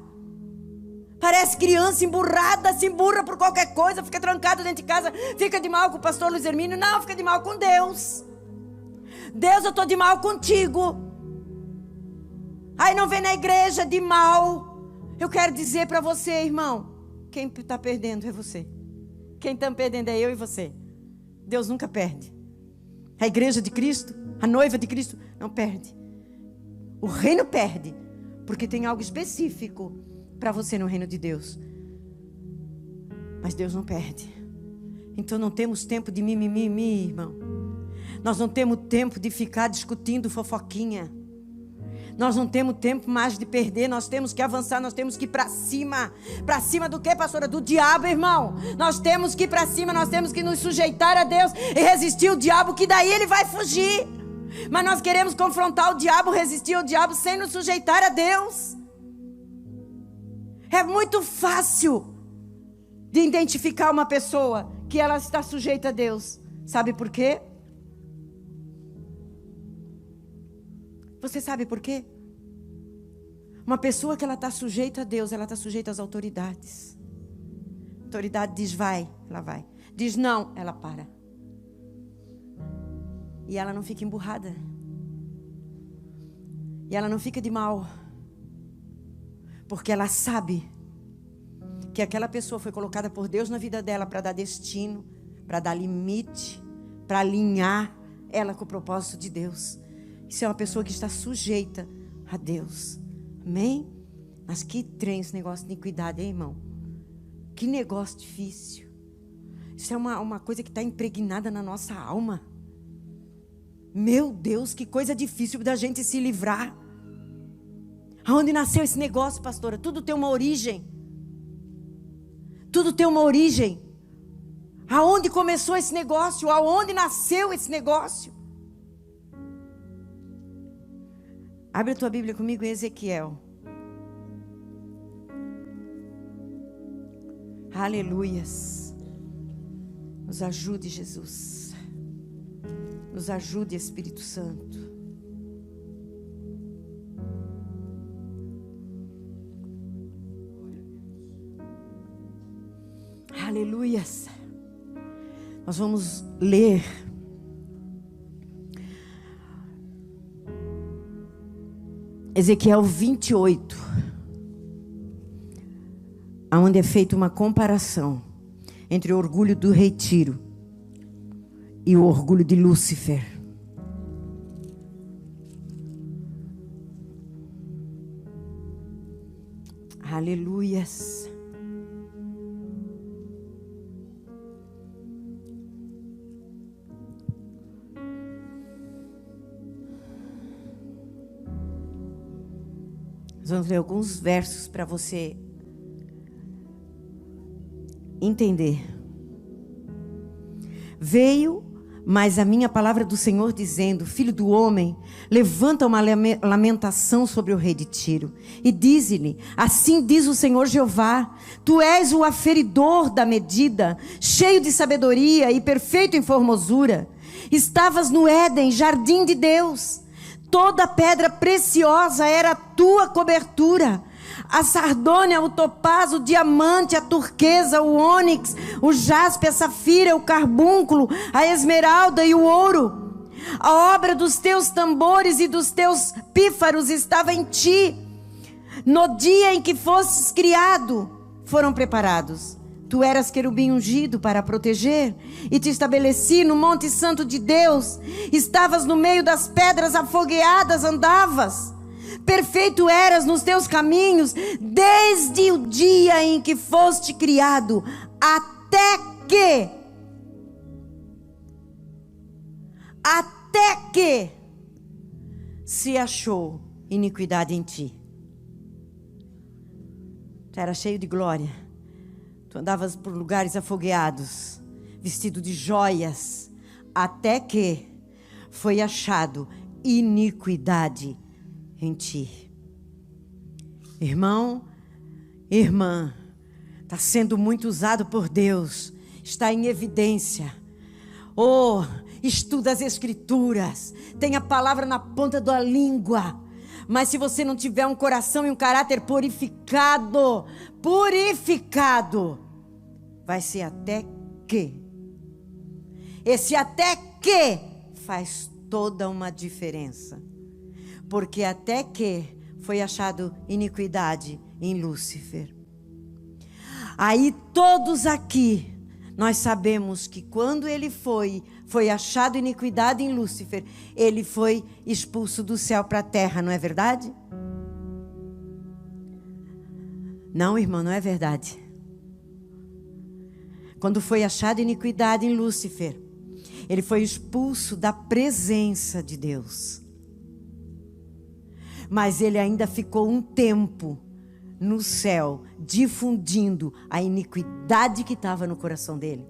Parece criança emburrada, se emburra por qualquer coisa, fica trancado dentro de casa, fica de mal com o pastor Luiz Hermínio. Não, fica de mal com Deus. Deus, eu estou de mal contigo. Aí não vem na igreja, de mal. Eu quero dizer para você, irmão, quem está perdendo é você. Quem está perdendo é eu e você. Deus nunca perde. A igreja de Cristo, a noiva de Cristo, não perde. O reino perde, porque tem algo específico para você no reino de Deus. Mas Deus não perde. Então não temos tempo de mimimi, irmão. Nós não temos tempo de ficar discutindo fofoquinha. Nós não temos tempo mais de perder. Nós temos que avançar, nós temos que ir para cima. Para cima do quê, pastora? Do diabo, irmão. Nós temos que ir para cima, nós temos que nos sujeitar a Deus e resistir ao diabo, que daí ele vai fugir. Mas nós queremos confrontar o diabo, resistir ao diabo sem nos sujeitar a Deus. É muito fácil de identificar uma pessoa que ela está sujeita a Deus. Sabe por quê? Você sabe por quê? Uma pessoa que ela está sujeita a Deus, ela está sujeita às autoridades. A autoridade diz vai, ela vai. Diz não, ela para. E ela não fica emburrada. E ela não fica de mal. Porque ela sabe que aquela pessoa foi colocada por Deus na vida dela para dar destino, para dar limite, para alinhar ela com o propósito de Deus. Isso é uma pessoa que está sujeita a Deus. Amém? Mas que trem esse negócio de iniquidade, hein, irmão? Que negócio difícil. Isso é uma coisa que está impregnada na nossa alma. Meu Deus, que coisa difícil da gente se livrar. Aonde nasceu esse negócio, pastora? Tudo tem uma origem. Tudo tem uma origem. Aonde começou esse negócio? Aonde nasceu esse negócio? Abre a tua Bíblia comigo em Ezequiel. Aleluias. Nos ajude, Jesus. Nos ajude, Espírito Santo. Aleluias. Nós vamos ler Ezequiel 28, onde é feita uma comparação entre o orgulho do rei Tiro e o orgulho de Lúcifer. Aleluias. Nós vamos ler alguns versos para você entender. Veio, mas a minha palavra do Senhor dizendo: filho do homem, levanta uma lamentação sobre o rei de Tiro e dize-lhe: assim diz o Senhor Jeová, tu és o aferidor da medida, cheio de sabedoria e perfeito em formosura. Estavas no Éden, jardim de Deus. Toda pedra preciosa era a tua cobertura. A sardônia, o topázio, o diamante, a turquesa, o ônix, o jaspe, a safira, o carbúnculo, a esmeralda e o ouro. A obra dos teus tambores e dos teus pífaros estava em ti. No dia em que fostes criado, foram preparados. Tu eras querubim ungido para proteger, e te estabeleci no monte santo de Deus. Estavas no meio das pedras afogueadas, andavas. Perfeito eras nos teus caminhos, desde o dia em que foste criado, até que se achou iniquidade em ti. Tu eras cheio de glória. Tu andavas por lugares afogueados, vestido de joias, até que foi achado iniquidade em ti. Irmão, irmã, está sendo muito usado por Deus, está em evidência. Oh, estuda as Escrituras, tem a palavra na ponta da língua. Mas se você não tiver um coração e um caráter purificado, vai ser até que. Esse até que faz toda uma diferença. Porque até que foi achado iniquidade em Lúcifer. Aí todos aqui, nós sabemos que quando ele foi achado iniquidade em Lúcifer, ele foi expulso do céu para a terra, não é verdade? Não, irmão, não é verdade. Quando foi achado iniquidade em Lúcifer, ele foi expulso da presença de Deus. Mas ele ainda ficou um tempo no céu, difundindo a iniquidade que estava no coração dele.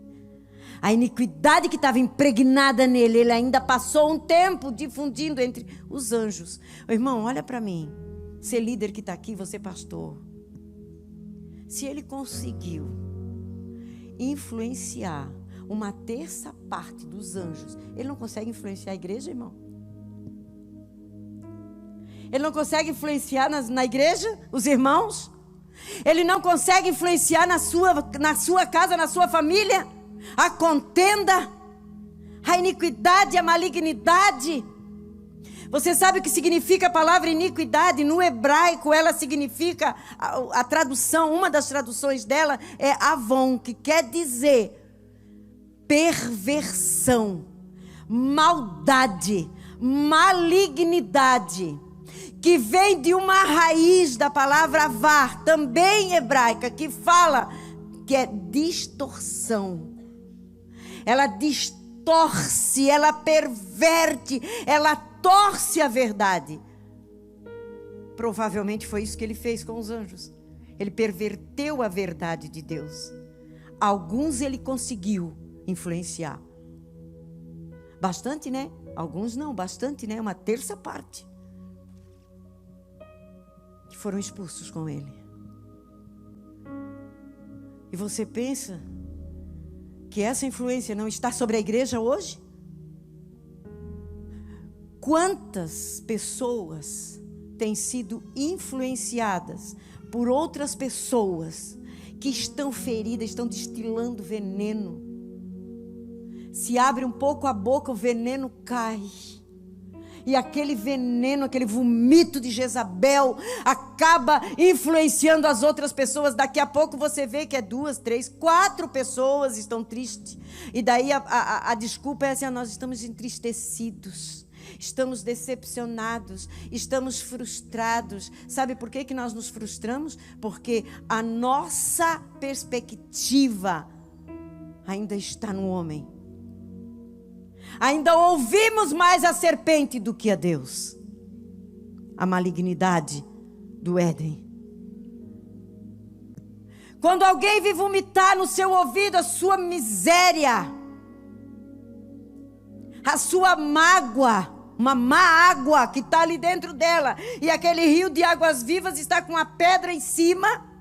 A iniquidade que estava impregnada nele, ele ainda passou um tempo difundindo entre os anjos. Irmão, olha para mim. Você líder que está aqui, você pastor. Se ele conseguiu influenciar uma terça parte dos anjos, ele não consegue influenciar a igreja, irmão? Ele não consegue influenciar na igreja, os irmãos? Ele não consegue influenciar na sua casa, na sua família? A contenda, a iniquidade, a malignidade. Você sabe o que significa a palavra iniquidade? No hebraico ela significa, a tradução, uma das traduções dela é avon, que quer dizer perversão, maldade, malignidade, que vem de uma raiz da palavra avar, também hebraica, que fala que é distorção. Ela distorce, ela perverte, ela torce a verdade. Provavelmente foi isso que ele fez com os anjos. Ele perverteu a verdade de Deus. Alguns ele conseguiu influenciar. Bastante, né? Alguns não, bastante, né? Uma terça parte. foram expulsos com ele. E você pensa que essa influência não está sobre a igreja hoje? Quantas pessoas têm sido influenciadas por outras pessoas que estão feridas, estão destilando veneno? Se abre um pouco a boca, o veneno cai. E aquele veneno, aquele vomito de Jezabel acaba influenciando as outras pessoas. Daqui a pouco você vê que 2, 3, 4 pessoas estão tristes. E daí a desculpa é assim: nós estamos entristecidos, estamos decepcionados, estamos frustrados. Sabe por que nós nos frustramos? Porque a nossa perspectiva ainda está no homem. Ainda ouvimos mais a serpente do que a Deus. A malignidade do Éden. Quando alguém vir vomitar no seu ouvido a sua miséria, a sua mágoa, uma má água que está ali dentro dela, e aquele rio de águas vivas está com uma pedra em cima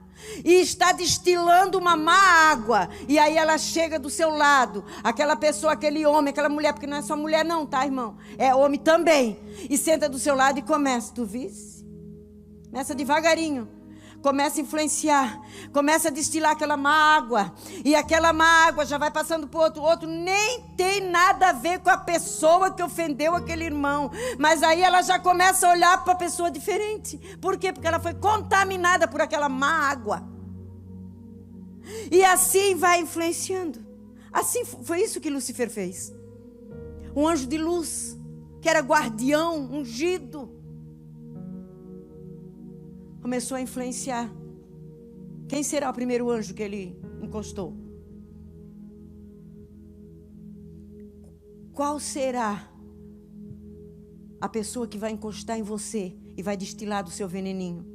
e está destilando uma má água, e aí ela chega do seu lado, aquela pessoa, aquele homem, aquela mulher, porque não é só mulher não, tá, irmão? É homem também, e senta do seu lado e começa, tu viste? Começa devagarinho, começa a influenciar, começa a destilar aquela má água, e aquela má água já vai passando para o outro, nem tem nada a ver com a pessoa que ofendeu aquele irmão, mas aí ela já começa a olhar para a pessoa diferente. Por quê? Porque ela foi contaminada por aquela má água, e assim vai influenciando. Assim foi isso que Lúcifer fez. Um anjo de luz, que era guardião, ungido, começou a influenciar. Quem será o primeiro anjo que ele encostou? Qual será a pessoa que vai encostar em você e vai destilar do seu veneninho?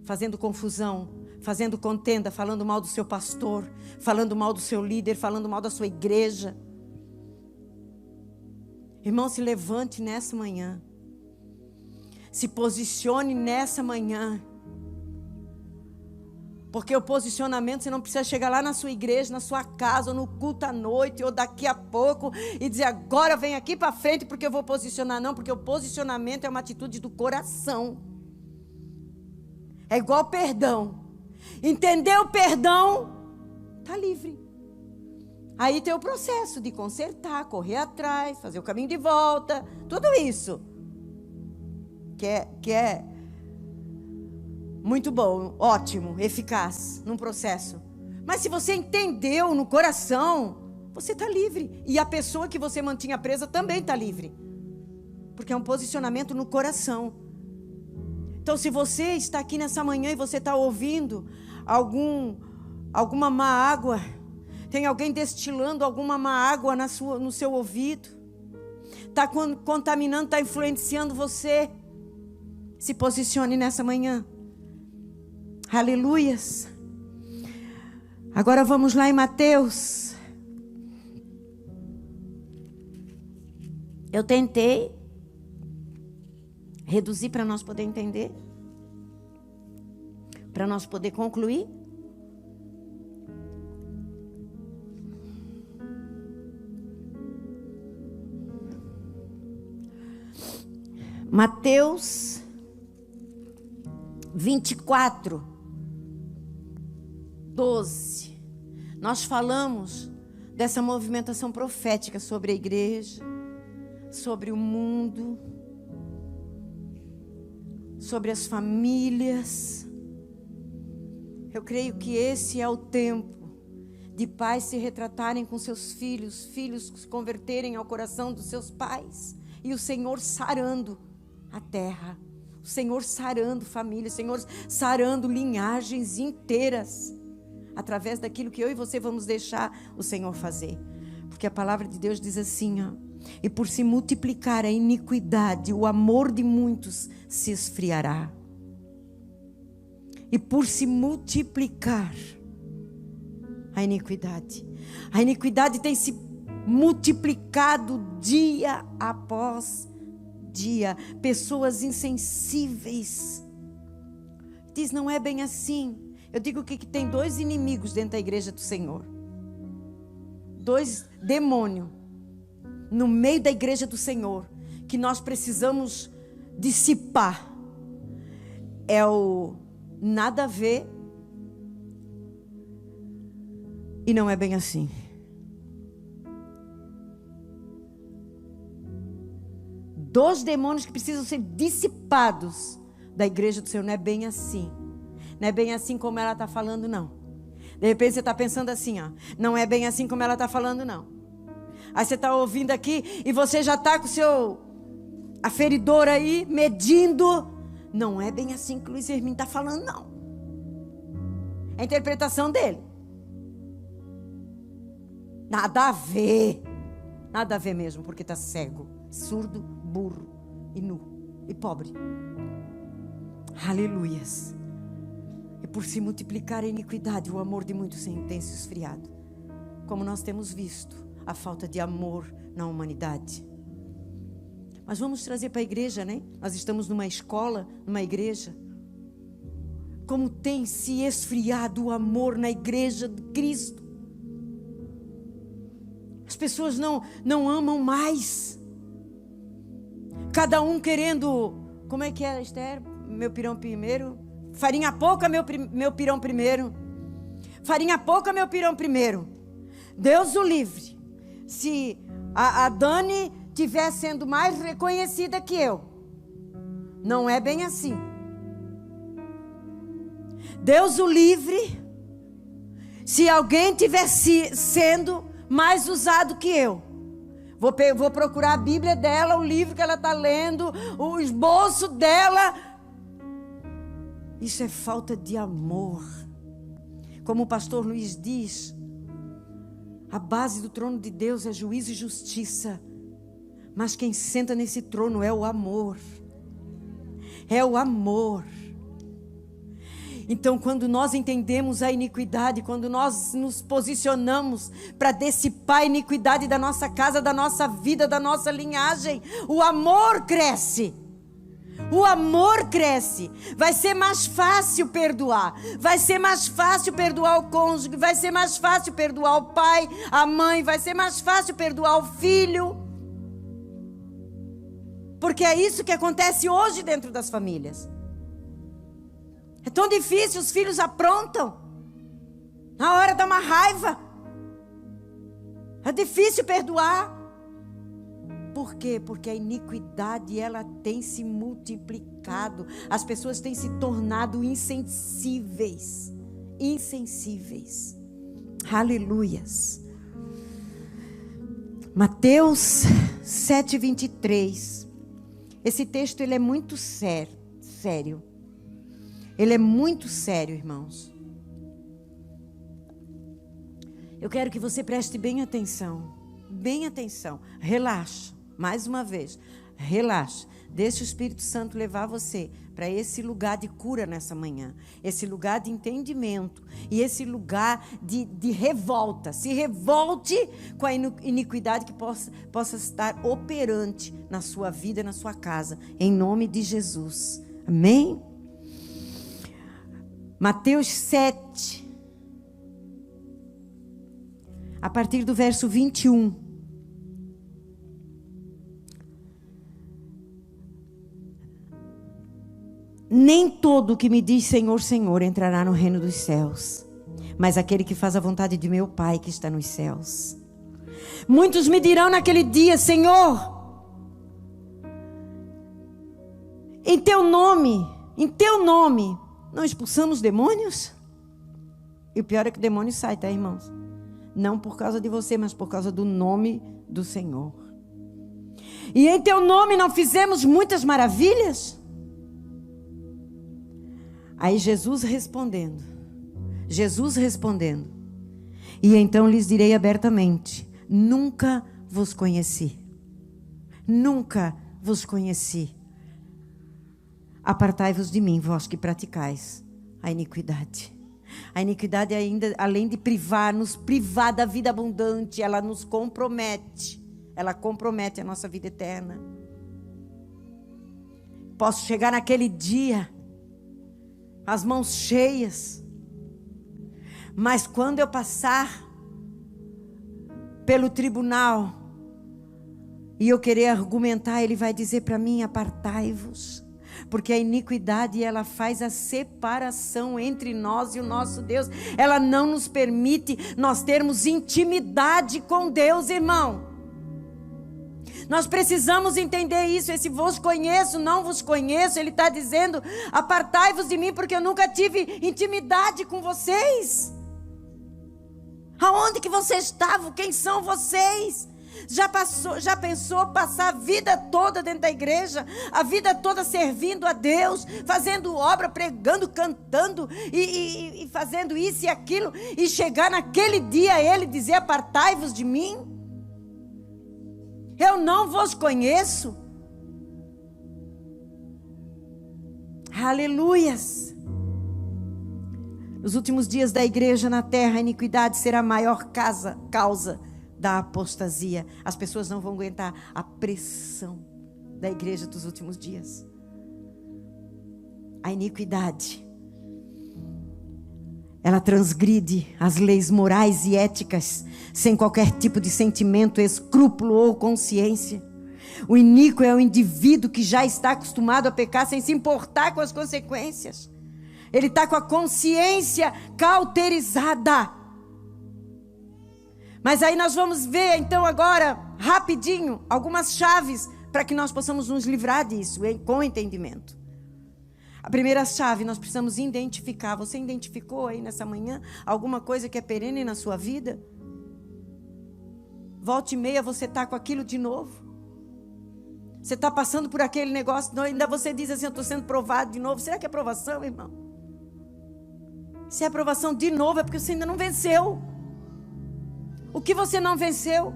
Fazendo confusão, fazendo contenda, falando mal do seu pastor, falando mal do seu líder, falando mal da sua igreja. Irmão, se levante nessa manhã. Se posicione nessa manhã. Porque o posicionamento, você não precisa chegar lá na sua igreja, na sua casa, ou no culto à noite, ou daqui a pouco, e dizer: agora vem aqui para frente porque eu vou posicionar. Não, porque o posicionamento é uma atitude do coração. É igual perdão. Entendeu o perdão? Está livre. Aí tem o processo de consertar, correr atrás, fazer o caminho de volta, tudo isso. Que é muito bom, ótimo, eficaz num processo. Mas se você entendeu no coração, você está livre. E a pessoa que você mantinha presa também está livre. Porque é um posicionamento no coração. Então, se você está aqui nessa manhã e você está ouvindo alguma má água, tem alguém destilando alguma má água no seu ouvido, está contaminando, está influenciando você, se posicione nessa manhã. Aleluias. Agora vamos lá em Mateus. Eu tentei reduzir para nós poder entender, para nós poder concluir. Mateus 24, 12. Nós falamos dessa movimentação profética sobre a igreja, sobre o mundo, sobre as famílias. Eu creio que esse é o tempo de pais se retratarem com seus filhos, filhos se converterem ao coração dos seus pais, e o Senhor sarando a terra, o Senhor sarando famílias, o Senhor sarando linhagens inteiras, através daquilo que eu e você vamos deixar o Senhor fazer. Porque a palavra de Deus diz assim, ó: e por se multiplicar a iniquidade, o amor de muitos se esfriará. E por se multiplicar a iniquidade tem se multiplicado dia após dia. Pessoas insensíveis diz, não é bem assim. Eu digo que tem 2 inimigos dentro da igreja do Senhor. 2 demônios no meio da igreja do Senhor, que nós precisamos dissipar. É o nada a ver e não é bem assim. Dois demônios que precisam ser dissipados da igreja do Senhor. Não é bem assim. Não é bem assim como ela está falando, não. De repente você está pensando assim, ó. Não é bem assim como ela está falando, não. Aí você está ouvindo aqui e você já está com o seu aferidor aí, medindo. Não é bem assim que o Luiz Hermínio está falando, não. É a interpretação dele. Nada a ver. Nada a ver mesmo, porque está cego, surdo, burro e nu e pobre. Aleluias. E por se multiplicar a iniquidade, o amor de muitos tem se esfriado. Como nós temos visto a falta de amor na humanidade. Mas vamos trazer para a igreja, né? Nós estamos numa escola, numa igreja. Como tem se esfriado o amor na igreja de Cristo. As pessoas não amam mais. Cada um querendo, como é que é, Esther? Meu pirão primeiro. Farinha pouca, meu pirão primeiro. Farinha pouca, meu pirão primeiro. Deus o livre. Se a Dani estiver sendo mais reconhecida que eu. Não é bem assim. Deus o livre. Se alguém estiver sendo mais usado que eu. Vou procurar a Bíblia dela, o livro que ela está lendo, o esboço dela. Isso é falta de amor. Como o pastor Luiz diz, a base do trono de Deus é juízo e justiça. Mas quem senta nesse trono é o amor. É o amor. Então, quando nós entendemos a iniquidade, quando nós nos posicionamos para dissipar a iniquidade da nossa casa, da nossa vida, da nossa linhagem, o amor cresce. O amor cresce. Vai ser mais fácil perdoar. Vai ser mais fácil perdoar o cônjuge. Vai ser mais fácil perdoar o pai, a mãe. Vai ser mais fácil perdoar o filho. Porque é isso que acontece hoje dentro das famílias. É tão difícil, os filhos aprontam. Na hora dá uma raiva. É difícil perdoar. Por quê? Porque a iniquidade, ela tem se multiplicado. As pessoas têm se tornado insensíveis. Insensíveis. Aleluias. Mateus 7:23. Esse texto, ele é muito sério. Ele é muito sério, irmãos. Eu quero que você preste bem atenção. Bem atenção. Relaxa. Mais uma vez. Relaxa. Deixa o Espírito Santo levar você para esse lugar de cura nessa manhã. Esse lugar de entendimento. E esse lugar de revolta. Se revolte com a iniquidade que possa estar operante na sua vida, na sua casa. Em nome de Jesus. Amém? Mateus 7, a partir do verso 21. Nem todo que me diz Senhor, Senhor entrará no reino dos céus, mas aquele que faz a vontade de meu Pai que está nos céus. Muitos me dirão naquele dia, Senhor, em teu nome, não expulsamos demônios? E o pior é que o demônio sai, tá, irmãos? Não por causa de você, mas por causa do nome do Senhor. E em teu nome não fizemos muitas maravilhas? Aí Jesus respondendo. E então lhes direi abertamente: nunca vos conheci. Nunca vos conheci. Apartai-vos de mim, vós que praticais a iniquidade. A iniquidade ainda, além de nos privar da vida abundante, ela nos compromete. Ela compromete a nossa vida eterna. Posso chegar naquele dia as mãos cheias. Mas quando eu passar pelo tribunal e eu querer argumentar, Ele vai dizer para mim: apartai-vos. Porque a iniquidade, ela faz a separação entre nós e o nosso Deus. Ela não nos permite nós termos intimidade com Deus, irmão. Nós precisamos entender isso. Esse vos conheço, não vos conheço, Ele está dizendo: apartai-vos de mim, porque eu nunca tive intimidade com vocês. Aonde que vocês estavam? Quem são vocês? Já pensou passar a vida toda dentro da igreja, a vida toda servindo a Deus, fazendo obra, pregando, cantando e fazendo isso e aquilo, e chegar naquele dia Ele dizer: apartai-vos de mim? Eu não vos conheço. Aleluias. Nos últimos dias da igreja na terra, a iniquidade será a maior causa da apostasia. As pessoas não vão aguentar a pressão da igreja dos últimos dias. A iniquidade, ela transgride as leis morais e éticas sem qualquer tipo de sentimento, escrúpulo ou consciência. O iníquo é o indivíduo que já está acostumado a pecar sem se importar com as consequências. Ele está com a consciência cauterizada. Mas aí nós vamos ver então agora, rapidinho, algumas chaves para que nós possamos nos livrar disso, com entendimento. A primeira chave, nós precisamos identificar. Você identificou aí nessa manhã alguma coisa que é perene na sua vida? Volta e meia você está com aquilo de novo. Você está passando por aquele negócio, ainda você diz assim: eu estou sendo provado de novo. Será que é provação, irmão? Se é provação de novo, é porque você ainda não venceu. O que você não venceu?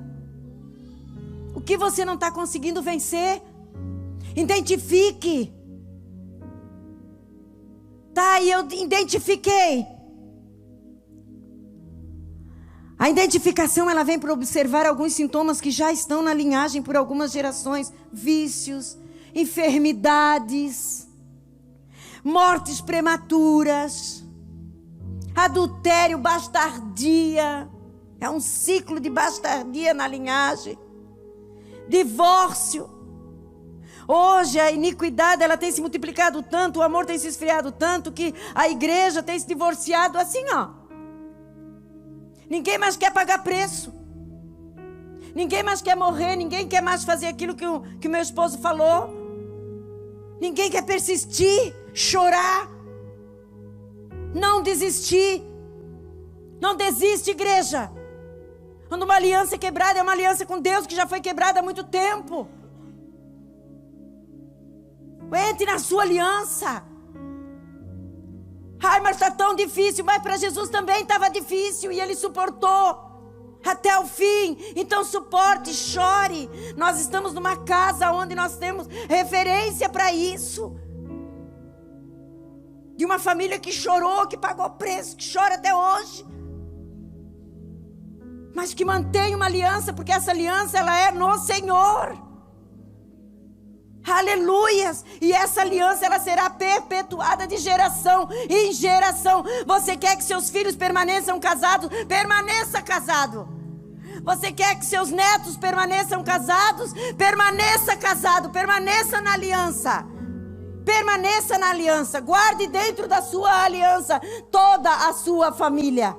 O que você não está conseguindo vencer? Identifique. Tá, e eu identifiquei. A identificação, ela vem para observar alguns sintomas que já estão na linhagem por algumas gerações. Vícios, enfermidades, mortes prematuras, adultério, bastardia. É um ciclo de bastardia na linhagem. Divórcio. Hoje a iniquidade, ela tem se multiplicado tanto, o amor tem se esfriado tanto, que a igreja tem se divorciado assim, ó. Ninguém mais quer pagar preço. Ninguém mais quer morrer, ninguém quer mais fazer aquilo que o meu esposo falou. Ninguém quer persistir, chorar, não desistir. Não desiste, igreja. Quando uma aliança é quebrada, é uma aliança com Deus que já foi quebrada há muito tempo. Entre na sua aliança. Ai, mas está tão difícil. Mas para Jesus também estava difícil e Ele suportou até o fim. Então suporte, chore. Nós estamos numa casa onde nós temos referência para isso. De uma família que chorou, que pagou preço, que chora até hoje. Mas que mantém uma aliança, porque essa aliança, ela é no Senhor. Aleluias! E essa aliança, ela será perpetuada de geração em geração. Você quer que seus filhos permaneçam casados? Permaneça casado. Você quer que seus netos permaneçam casados? Permaneça casado, permaneça na aliança. Permaneça na aliança. Guarde dentro da sua aliança toda a sua família.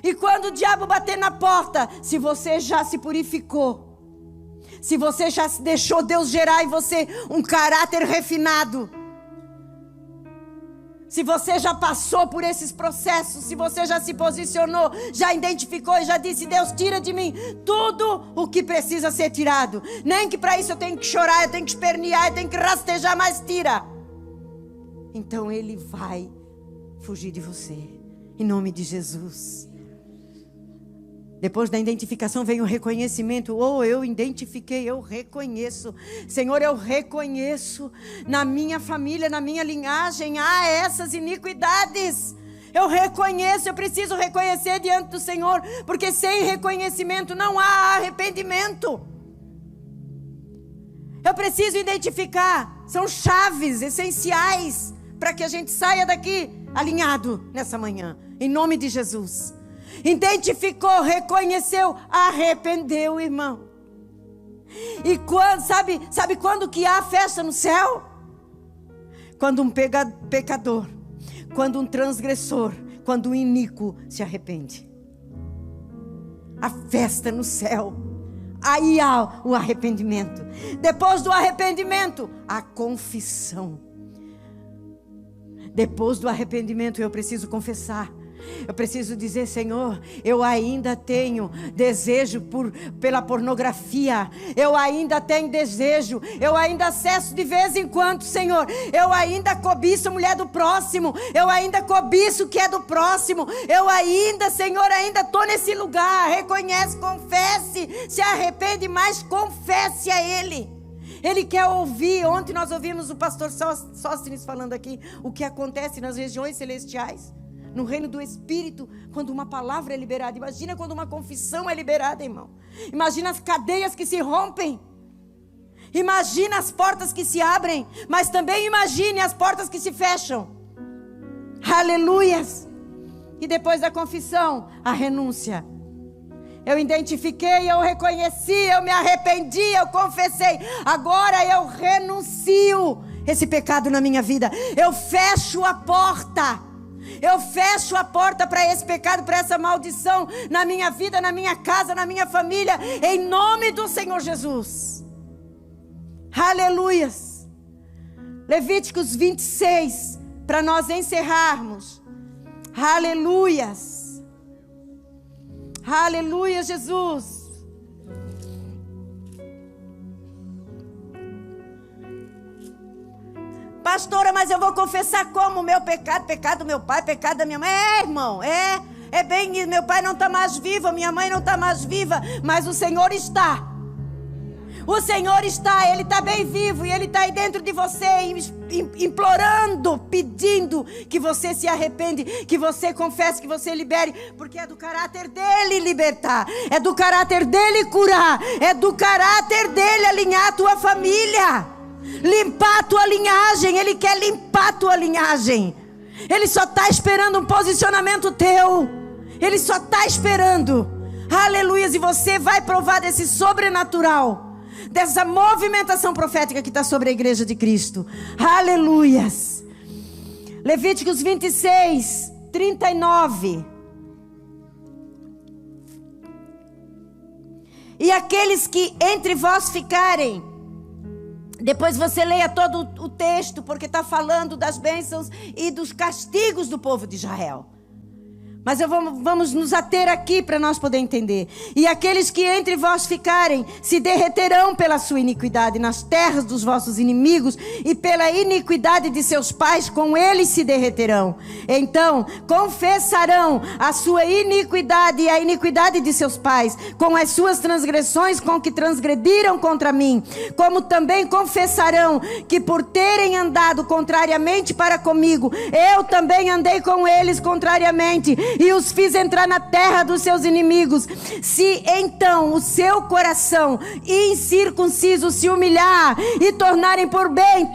E quando o diabo bater na porta, se você já se purificou, se você já deixou Deus gerar em você um caráter refinado, se você já passou por esses processos, se você já se posicionou, já identificou e já disse: Deus, tira de mim tudo o que precisa ser tirado. Nem que para isso eu tenho que chorar, eu tenho que espernear, eu tenho que rastejar, mas tira. Então Ele vai fugir de você, em nome de Jesus. Depois da identificação vem o reconhecimento. Oh, eu identifiquei, eu reconheço. Senhor, eu reconheço na minha família, na minha linhagem, há essas iniquidades. Eu reconheço, eu preciso reconhecer diante do Senhor, porque sem reconhecimento não há arrependimento. Eu preciso identificar, são chaves essenciais para que a gente saia daqui alinhado nessa manhã, em nome de Jesus. Identificou, reconheceu, arrependeu, irmão. E quando, sabe quando que há festa no céu? Quando um pecador, quando um transgressor, quando um iníquo se arrepende. A festa no céu. Aí há o arrependimento. Depois do arrependimento, a confissão. Depois do arrependimento, eu preciso confessar. Eu preciso dizer: Senhor, eu ainda tenho desejo pela pornografia. Eu ainda tenho desejo. Eu ainda acesso de vez em quando, Senhor. Eu ainda cobiço a mulher do próximo. Eu ainda cobiço o que é do próximo. Eu ainda, Senhor, ainda estou nesse lugar. Reconhece, confesse. Se arrepende, mas confesse a Ele. Ele quer ouvir. Ontem nós ouvimos o pastor Sóstenes falando aqui o que acontece nas regiões celestiais. No reino do Espírito, quando uma palavra é liberada. Imagina quando uma confissão é liberada, irmão. Imagina as cadeias que se rompem. Imagina as portas que se abrem. Mas também imagine as portas que se fecham. Aleluias. E depois da confissão, a renúncia. Eu identifiquei, eu reconheci, eu me arrependi, eu confessei. Agora eu renuncio esse pecado na minha vida. Eu fecho a porta. Eu fecho a porta para esse pecado, para essa maldição na minha vida, na minha casa, na minha família, em nome do Senhor Jesus. Aleluias. Levíticos 26, para nós encerrarmos. Aleluias. Aleluia, Jesus. Pastora, mas eu vou confessar como? Meu pecado, pecado do meu pai, pecado da minha mãe. Irmão, é bem, meu pai não está mais vivo, minha mãe não está mais viva, mas o Senhor está. O Senhor está, Ele está bem vivo e Ele está aí dentro de você, implorando, pedindo que você se arrepende, que você confesse, que você libere, porque é do caráter dEle libertar, é do caráter dEle curar, é do caráter dEle alinhar a tua família. Limpar a tua linhagem. Ele quer limpar a tua linhagem. Ele só está esperando um posicionamento teu. Ele só está esperando. Aleluias. E você vai provar desse sobrenatural, dessa movimentação profética que está sobre a igreja de Cristo. Aleluias. Levíticos 26, 39. E aqueles que entre vós ficarem. Depois você leia todo o texto, porque está falando das bênçãos e dos castigos do povo de Israel. Mas vamos nos ater aqui para nós poder entender. E aqueles que entre vós ficarem se derreterão pela sua iniquidade nas terras dos vossos inimigos, e pela iniquidade de seus pais com eles se derreterão. Então confessarão a sua iniquidade e a iniquidade de seus pais, com as suas transgressões com que transgrediram contra mim. Como também confessarão que por terem andado contrariamente para comigo, eu também andei com eles contrariamente, e os fiz entrar na terra dos seus inimigos. Se então o seu coração incircunciso se humilhar e tornarem por bem,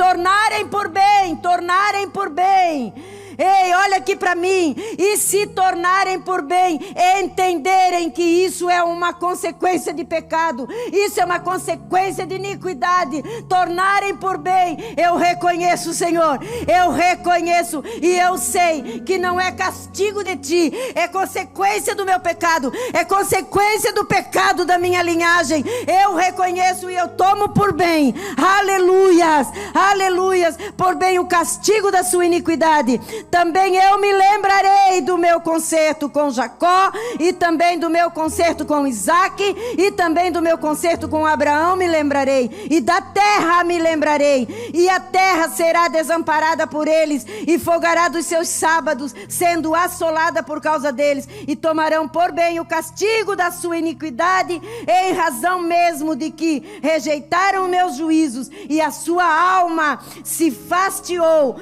ei, olha aqui para mim. E se tornarem por bem, entenderem que isso é uma consequência de pecado, isso é uma consequência de iniquidade, tornarem por bem, eu reconheço, Senhor, eu reconheço e eu sei que não é castigo de ti, é consequência do meu pecado, é consequência do pecado da minha linhagem. Eu reconheço e eu tomo por bem, aleluias, aleluias, por bem o castigo da sua iniquidade. Também eu me lembrarei do meu concerto com Jacó, e também do meu concerto com Isaac, e também do meu concerto com Abraão me lembrarei, e da terra me lembrarei, e a terra será desamparada por eles, e folgará dos seus sábados, sendo assolada por causa deles, e tomarão por bem o castigo da sua iniquidade, em razão mesmo de que rejeitaram meus juízos, e a sua alma se fastiou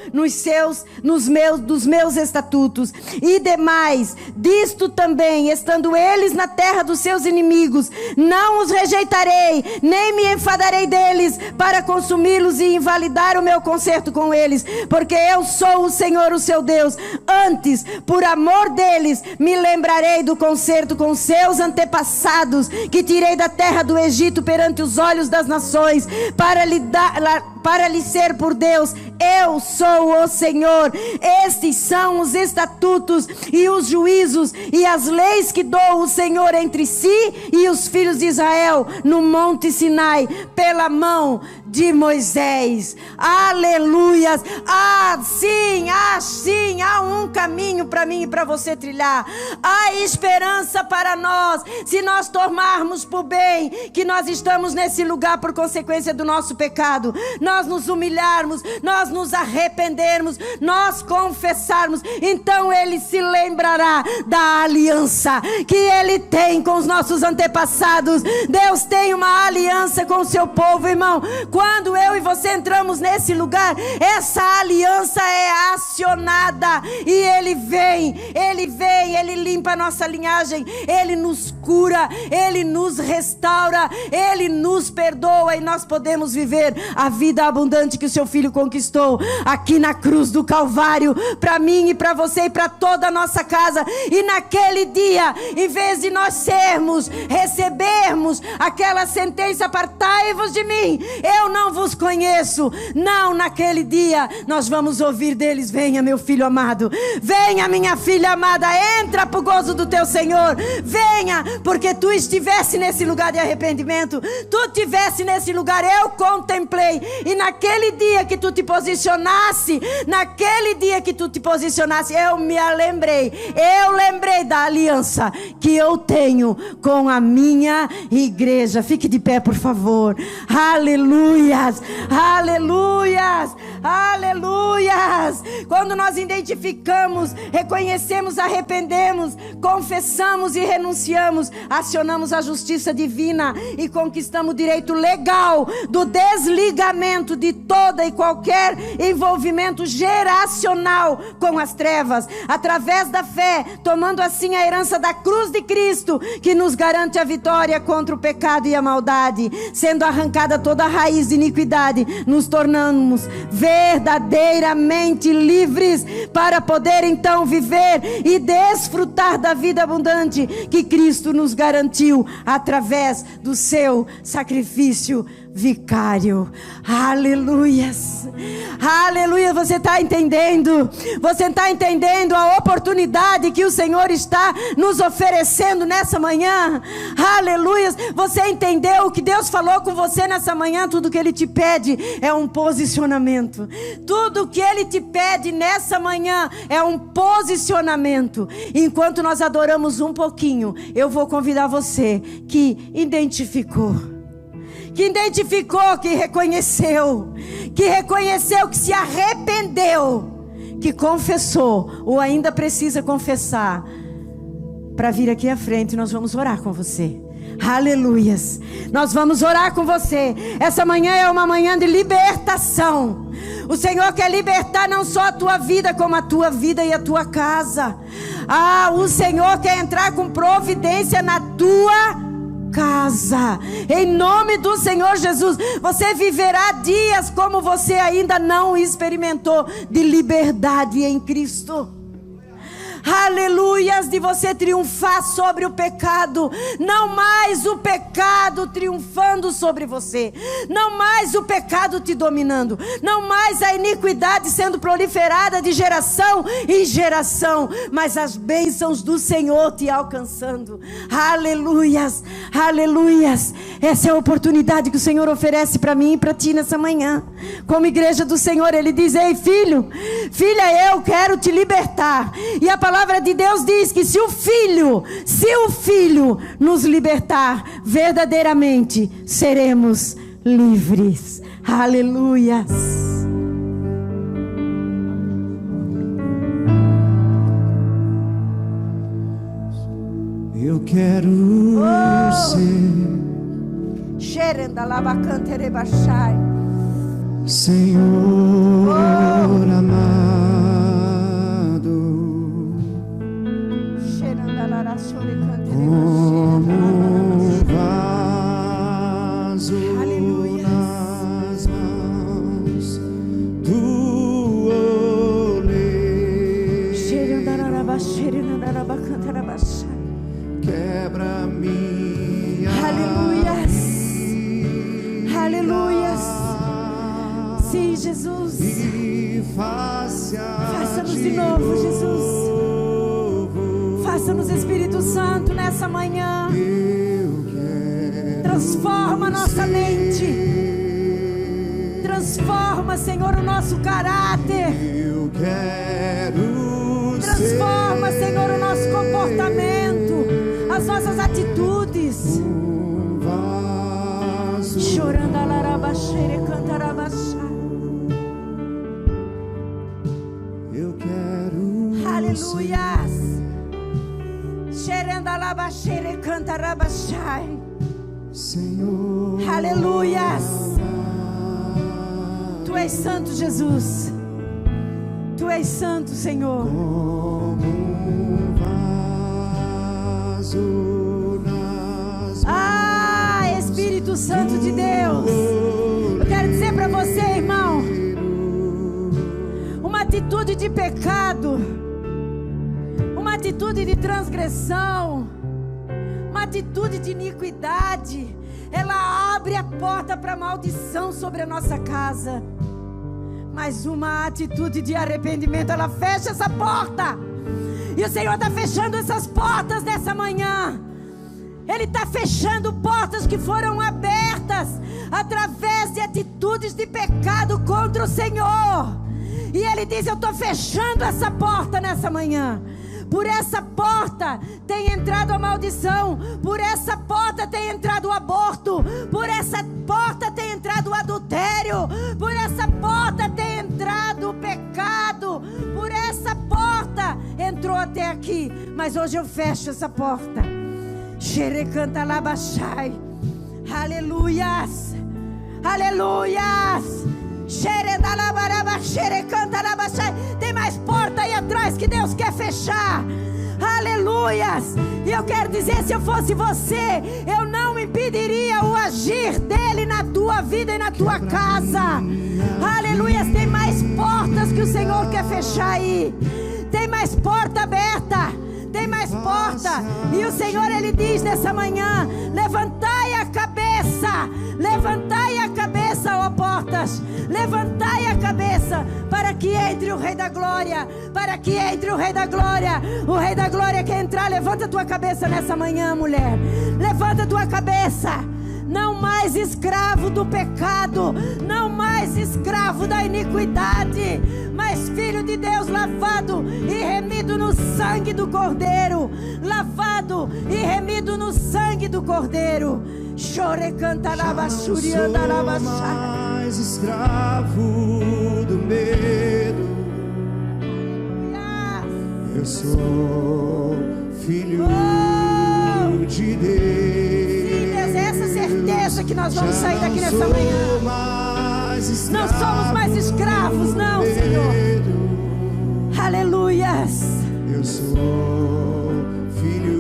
dos meus estatutos. E demais, disto também, estando eles na terra dos seus inimigos, não os rejeitarei, nem me enfadarei deles, para consumi-los e invalidar o meu concerto com eles, porque eu sou o Senhor, o seu Deus. Antes, por amor deles, me lembrarei do concerto com seus antepassados, que tirei da terra do Egito perante os olhos das nações, para lhe ser por Deus. Eu sou o Senhor. Estes são os estatutos e os juízos e as leis que dou o Senhor entre si e os filhos de Israel no monte Sinai, pela mão de Moisés. Aleluias. Sim, há um caminho para mim e para você trilhar. Há esperança para nós, se nós tomarmos por bem que nós estamos nesse lugar por consequência do nosso pecado, nós nos humilharmos, nós nos arrependermos, nós confessarmos, então Ele se lembrará da aliança que Ele tem com os nossos antepassados. Deus tem uma aliança com o seu povo, irmão. Quando eu e você entramos nesse lugar, essa aliança é acionada e Ele vem, Ele limpa a nossa linhagem, Ele nos cura, Ele nos restaura, Ele nos perdoa, e nós podemos viver a vida abundante que o seu Filho conquistou aqui na cruz do Calvário, para mim e para você e para toda a nossa casa. E naquele dia, em vez de nós recebermos aquela sentença: apartai-vos de mim, eu não vos conheço, não, naquele dia nós vamos ouvir deles: venha, meu filho amado, venha, minha filha amada, entra para o gozo do teu Senhor, venha, porque tu estivesse nesse lugar de arrependimento, tu estivesse nesse lugar, eu contemplei, e naquele dia que tu te posicionasse, eu lembrei da aliança que eu tenho com a minha igreja. Fique de pé, por favor. Aleluias, aleluias, aleluias. Quando nós identificamos, reconhecemos, arrependemos, confessamos e renunciamos, acionamos a justiça divina e conquistamos o direito legal do desligamento de toda e qualquer envolvimento geracional com as trevas, através da fé, tomando assim a herança da cruz de Cristo, que nos garante a vitória contra o pecado e a maldade. Sendo arrancada toda a raiz de iniquidade, nos tornamos verdadeiramente livres para poder então viver e desfrutar da vida abundante que Cristo nos garantiu através do seu sacrifício vicário. Aleluias, aleluia. Você está entendendo? Você está entendendo a oportunidade que o Senhor está nos oferecendo nessa manhã? Aleluias. Você entendeu o que Deus falou com você nessa manhã? Tudo que Ele te pede é um posicionamento. Tudo que Ele te pede nessa manhã é um posicionamento. Enquanto nós adoramos um pouquinho, eu vou convidar você que identificou, que reconheceu, que se arrependeu, que confessou ou ainda precisa confessar, para vir aqui à frente. Nós vamos orar com você. Aleluias. Nós vamos orar com você. Essa manhã é uma manhã de libertação. O Senhor quer libertar não só a tua vida, como a tua vida e a tua casa. O Senhor quer entrar com providência na tua casa, em nome do Senhor Jesus. Você viverá dias como você ainda não experimentou, de liberdade em Cristo. Aleluias, de você triunfar sobre o pecado. Não mais o pecado triunfando sobre você, não mais o pecado te dominando, não mais a iniquidade sendo proliferada de geração em geração, mas as bênçãos do Senhor te alcançando. Aleluias, aleluias. Essa é a oportunidade que o Senhor oferece para mim e para ti nessa manhã. Como igreja do Senhor, Ele diz: ei, filho, filha, eu quero te libertar. E a palavra de Deus diz que se o Filho nos libertar, verdadeiramente seremos livres. Aleluias. Eu quero ser Senhor amado, vaso nas mãos do oleiro, quebra minha aleluias, aleluias. Sim, Jesus, e faça-nos de novo, Jesus. Faça-nos, Espírito Santo, nessa manhã. Transforma a nossa mente. Transforma, Senhor, o nosso caráter. Eu quero Transforma, Senhor, o nosso comportamento, as nossas atitudes. Chorando a larabaxere, cantarabachá. Eu quero aleluias. Xerendalabaxere, cantarabachai. Senhor, aleluias. Tu és santo, Jesus. Tu és santo, Senhor. como vaso nas mãos. Espírito Santo de Deus, eu quero dizer para você, irmão, uma atitude de pecado, uma atitude de transgressão, uma atitude de iniquidade, ela abre a porta para maldição sobre a nossa casa. Mas uma atitude de arrependimento, ela fecha essa porta. E o Senhor está fechando essas portas nessa manhã. Ele está fechando portas que foram abertas através de atitudes de pecado contra o Senhor. E Ele diz: eu estou fechando essa porta nessa manhã. Por essa porta tem entrado a maldição. Por essa porta tem entrado o aborto. Por essa porta tem entrado o adultério. Por essa porta tem entrado o pecado. Por essa porta entrou até aqui. Mas hoje eu fecho essa porta. Xerecanta labachai. Aleluias. Aleluias. Tem mais porta aí atrás que Deus quer fechar. Aleluias. E eu quero dizer, se eu fosse você, eu não impediria o agir dele na tua vida e na tua casa. Aleluias. Tem mais portas que o Senhor quer fechar aí. Tem mais porta aberta. Tem mais porta. E o Senhor, Ele diz nessa manhã: levantai a cabeça. Levantai a cabeça, ó portas. Levantai a cabeça, para que entre o Rei da Glória. Para que entre o Rei da Glória. O Rei da Glória quer entrar. Levanta a tua cabeça nessa manhã, mulher. Levanta a tua cabeça. Não mais escravo do pecado, não mais escravo da iniquidade, mas filho de Deus, lavado e remido no sangue do Cordeiro. Lavado e remido no sangue do Cordeiro. Chore, canta, lava, churianda, lava, mais escravo do medo. Eu sou filho de Deus. Essa certeza que nós vamos sair daqui nessa manhã. Não somos mais escravos, não, Senhor. Aleluias. Eu sou filho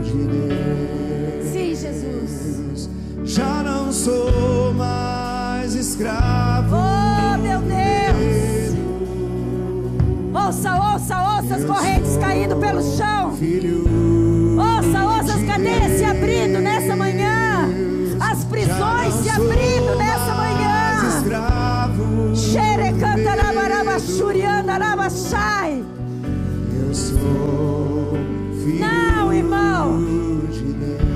de Deus. Sim, Jesus. Já não sou mais escravo. Oh, meu Deus. Ouça, ouça, ouça as correntes caindo pelo chão. Ouça, ouça as cadeias se abrindo nessa manhã. As prisões se abrindo nessa manhã. Xere canta labaraba churianda labachai. Eu sou filho. Não, irmão.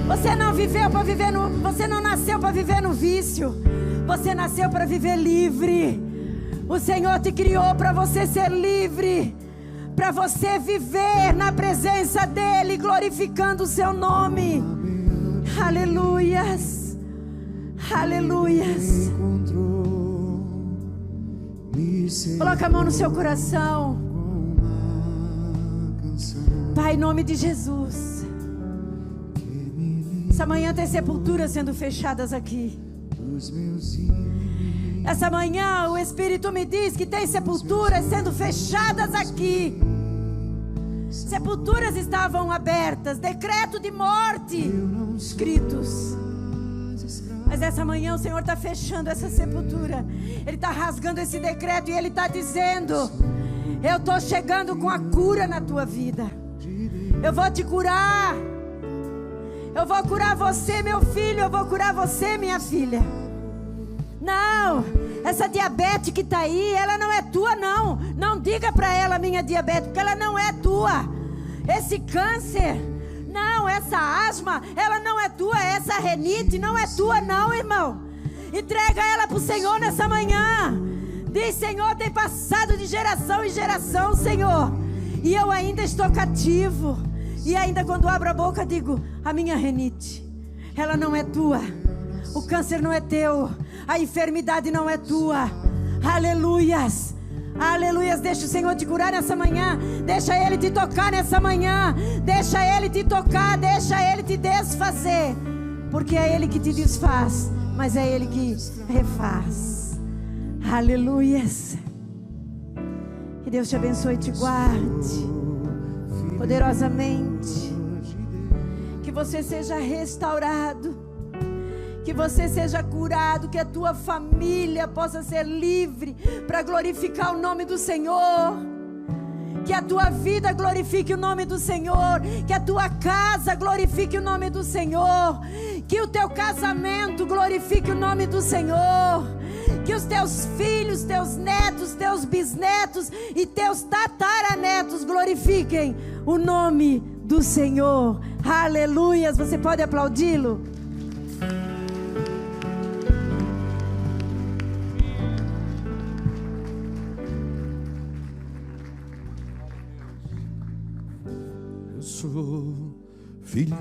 Você não viveu para viver no. Você não nasceu para viver no vício. Você nasceu para viver livre. O Senhor te criou para você ser livre. Para você viver na presença dEle, glorificando o seu nome. Aleluias. Aleluias. Coloca a mão no seu coração. Pai, em nome de Jesus. Essa manhã tem sepulturas sendo fechadas aqui. Essa manhã o Espírito me diz que tem sepulturas sendo fechadas aqui. Sepulturas estavam abertas, decreto de morte escritos. Mas essa manhã o Senhor está fechando essa sepultura. Ele está rasgando esse decreto e Ele está dizendo: eu estou chegando com a cura na tua vida. Eu vou te curar. Eu vou curar você, meu filho. Eu vou curar você, minha filha. Não, essa diabetes que está aí, ela não é tua, não. Não diga para ela, minha diabetes, porque ela não é tua. Esse câncer, não, essa asma, ela não é tua. Essa renite não é tua, não, irmão. Entrega ela para o Senhor nessa manhã. Diz: Senhor, tem passado de geração em geração, Senhor, e eu ainda estou cativo. E ainda quando abro a boca digo: a minha renite, ela não é tua. O câncer não é teu. A enfermidade não é tua. Aleluias. Aleluias. Deixa o Senhor te curar nessa manhã. Deixa Ele te tocar nessa manhã. Deixa Ele te tocar. Deixa Ele te desfazer. Porque é Ele que te desfaz, mas é Ele que refaz. Aleluias. Que Deus te abençoe e te guarde poderosamente. Que você seja restaurado. Que você seja curado, que a tua família possa ser livre para glorificar o nome do Senhor. Que a tua vida glorifique o nome do Senhor. Que a tua casa glorifique o nome do Senhor. Que o teu casamento glorifique o nome do Senhor. Que os teus filhos, teus netos, teus bisnetos e teus tataranetos glorifiquem o nome do Senhor. Aleluias. Você pode aplaudi-lo? Sou filho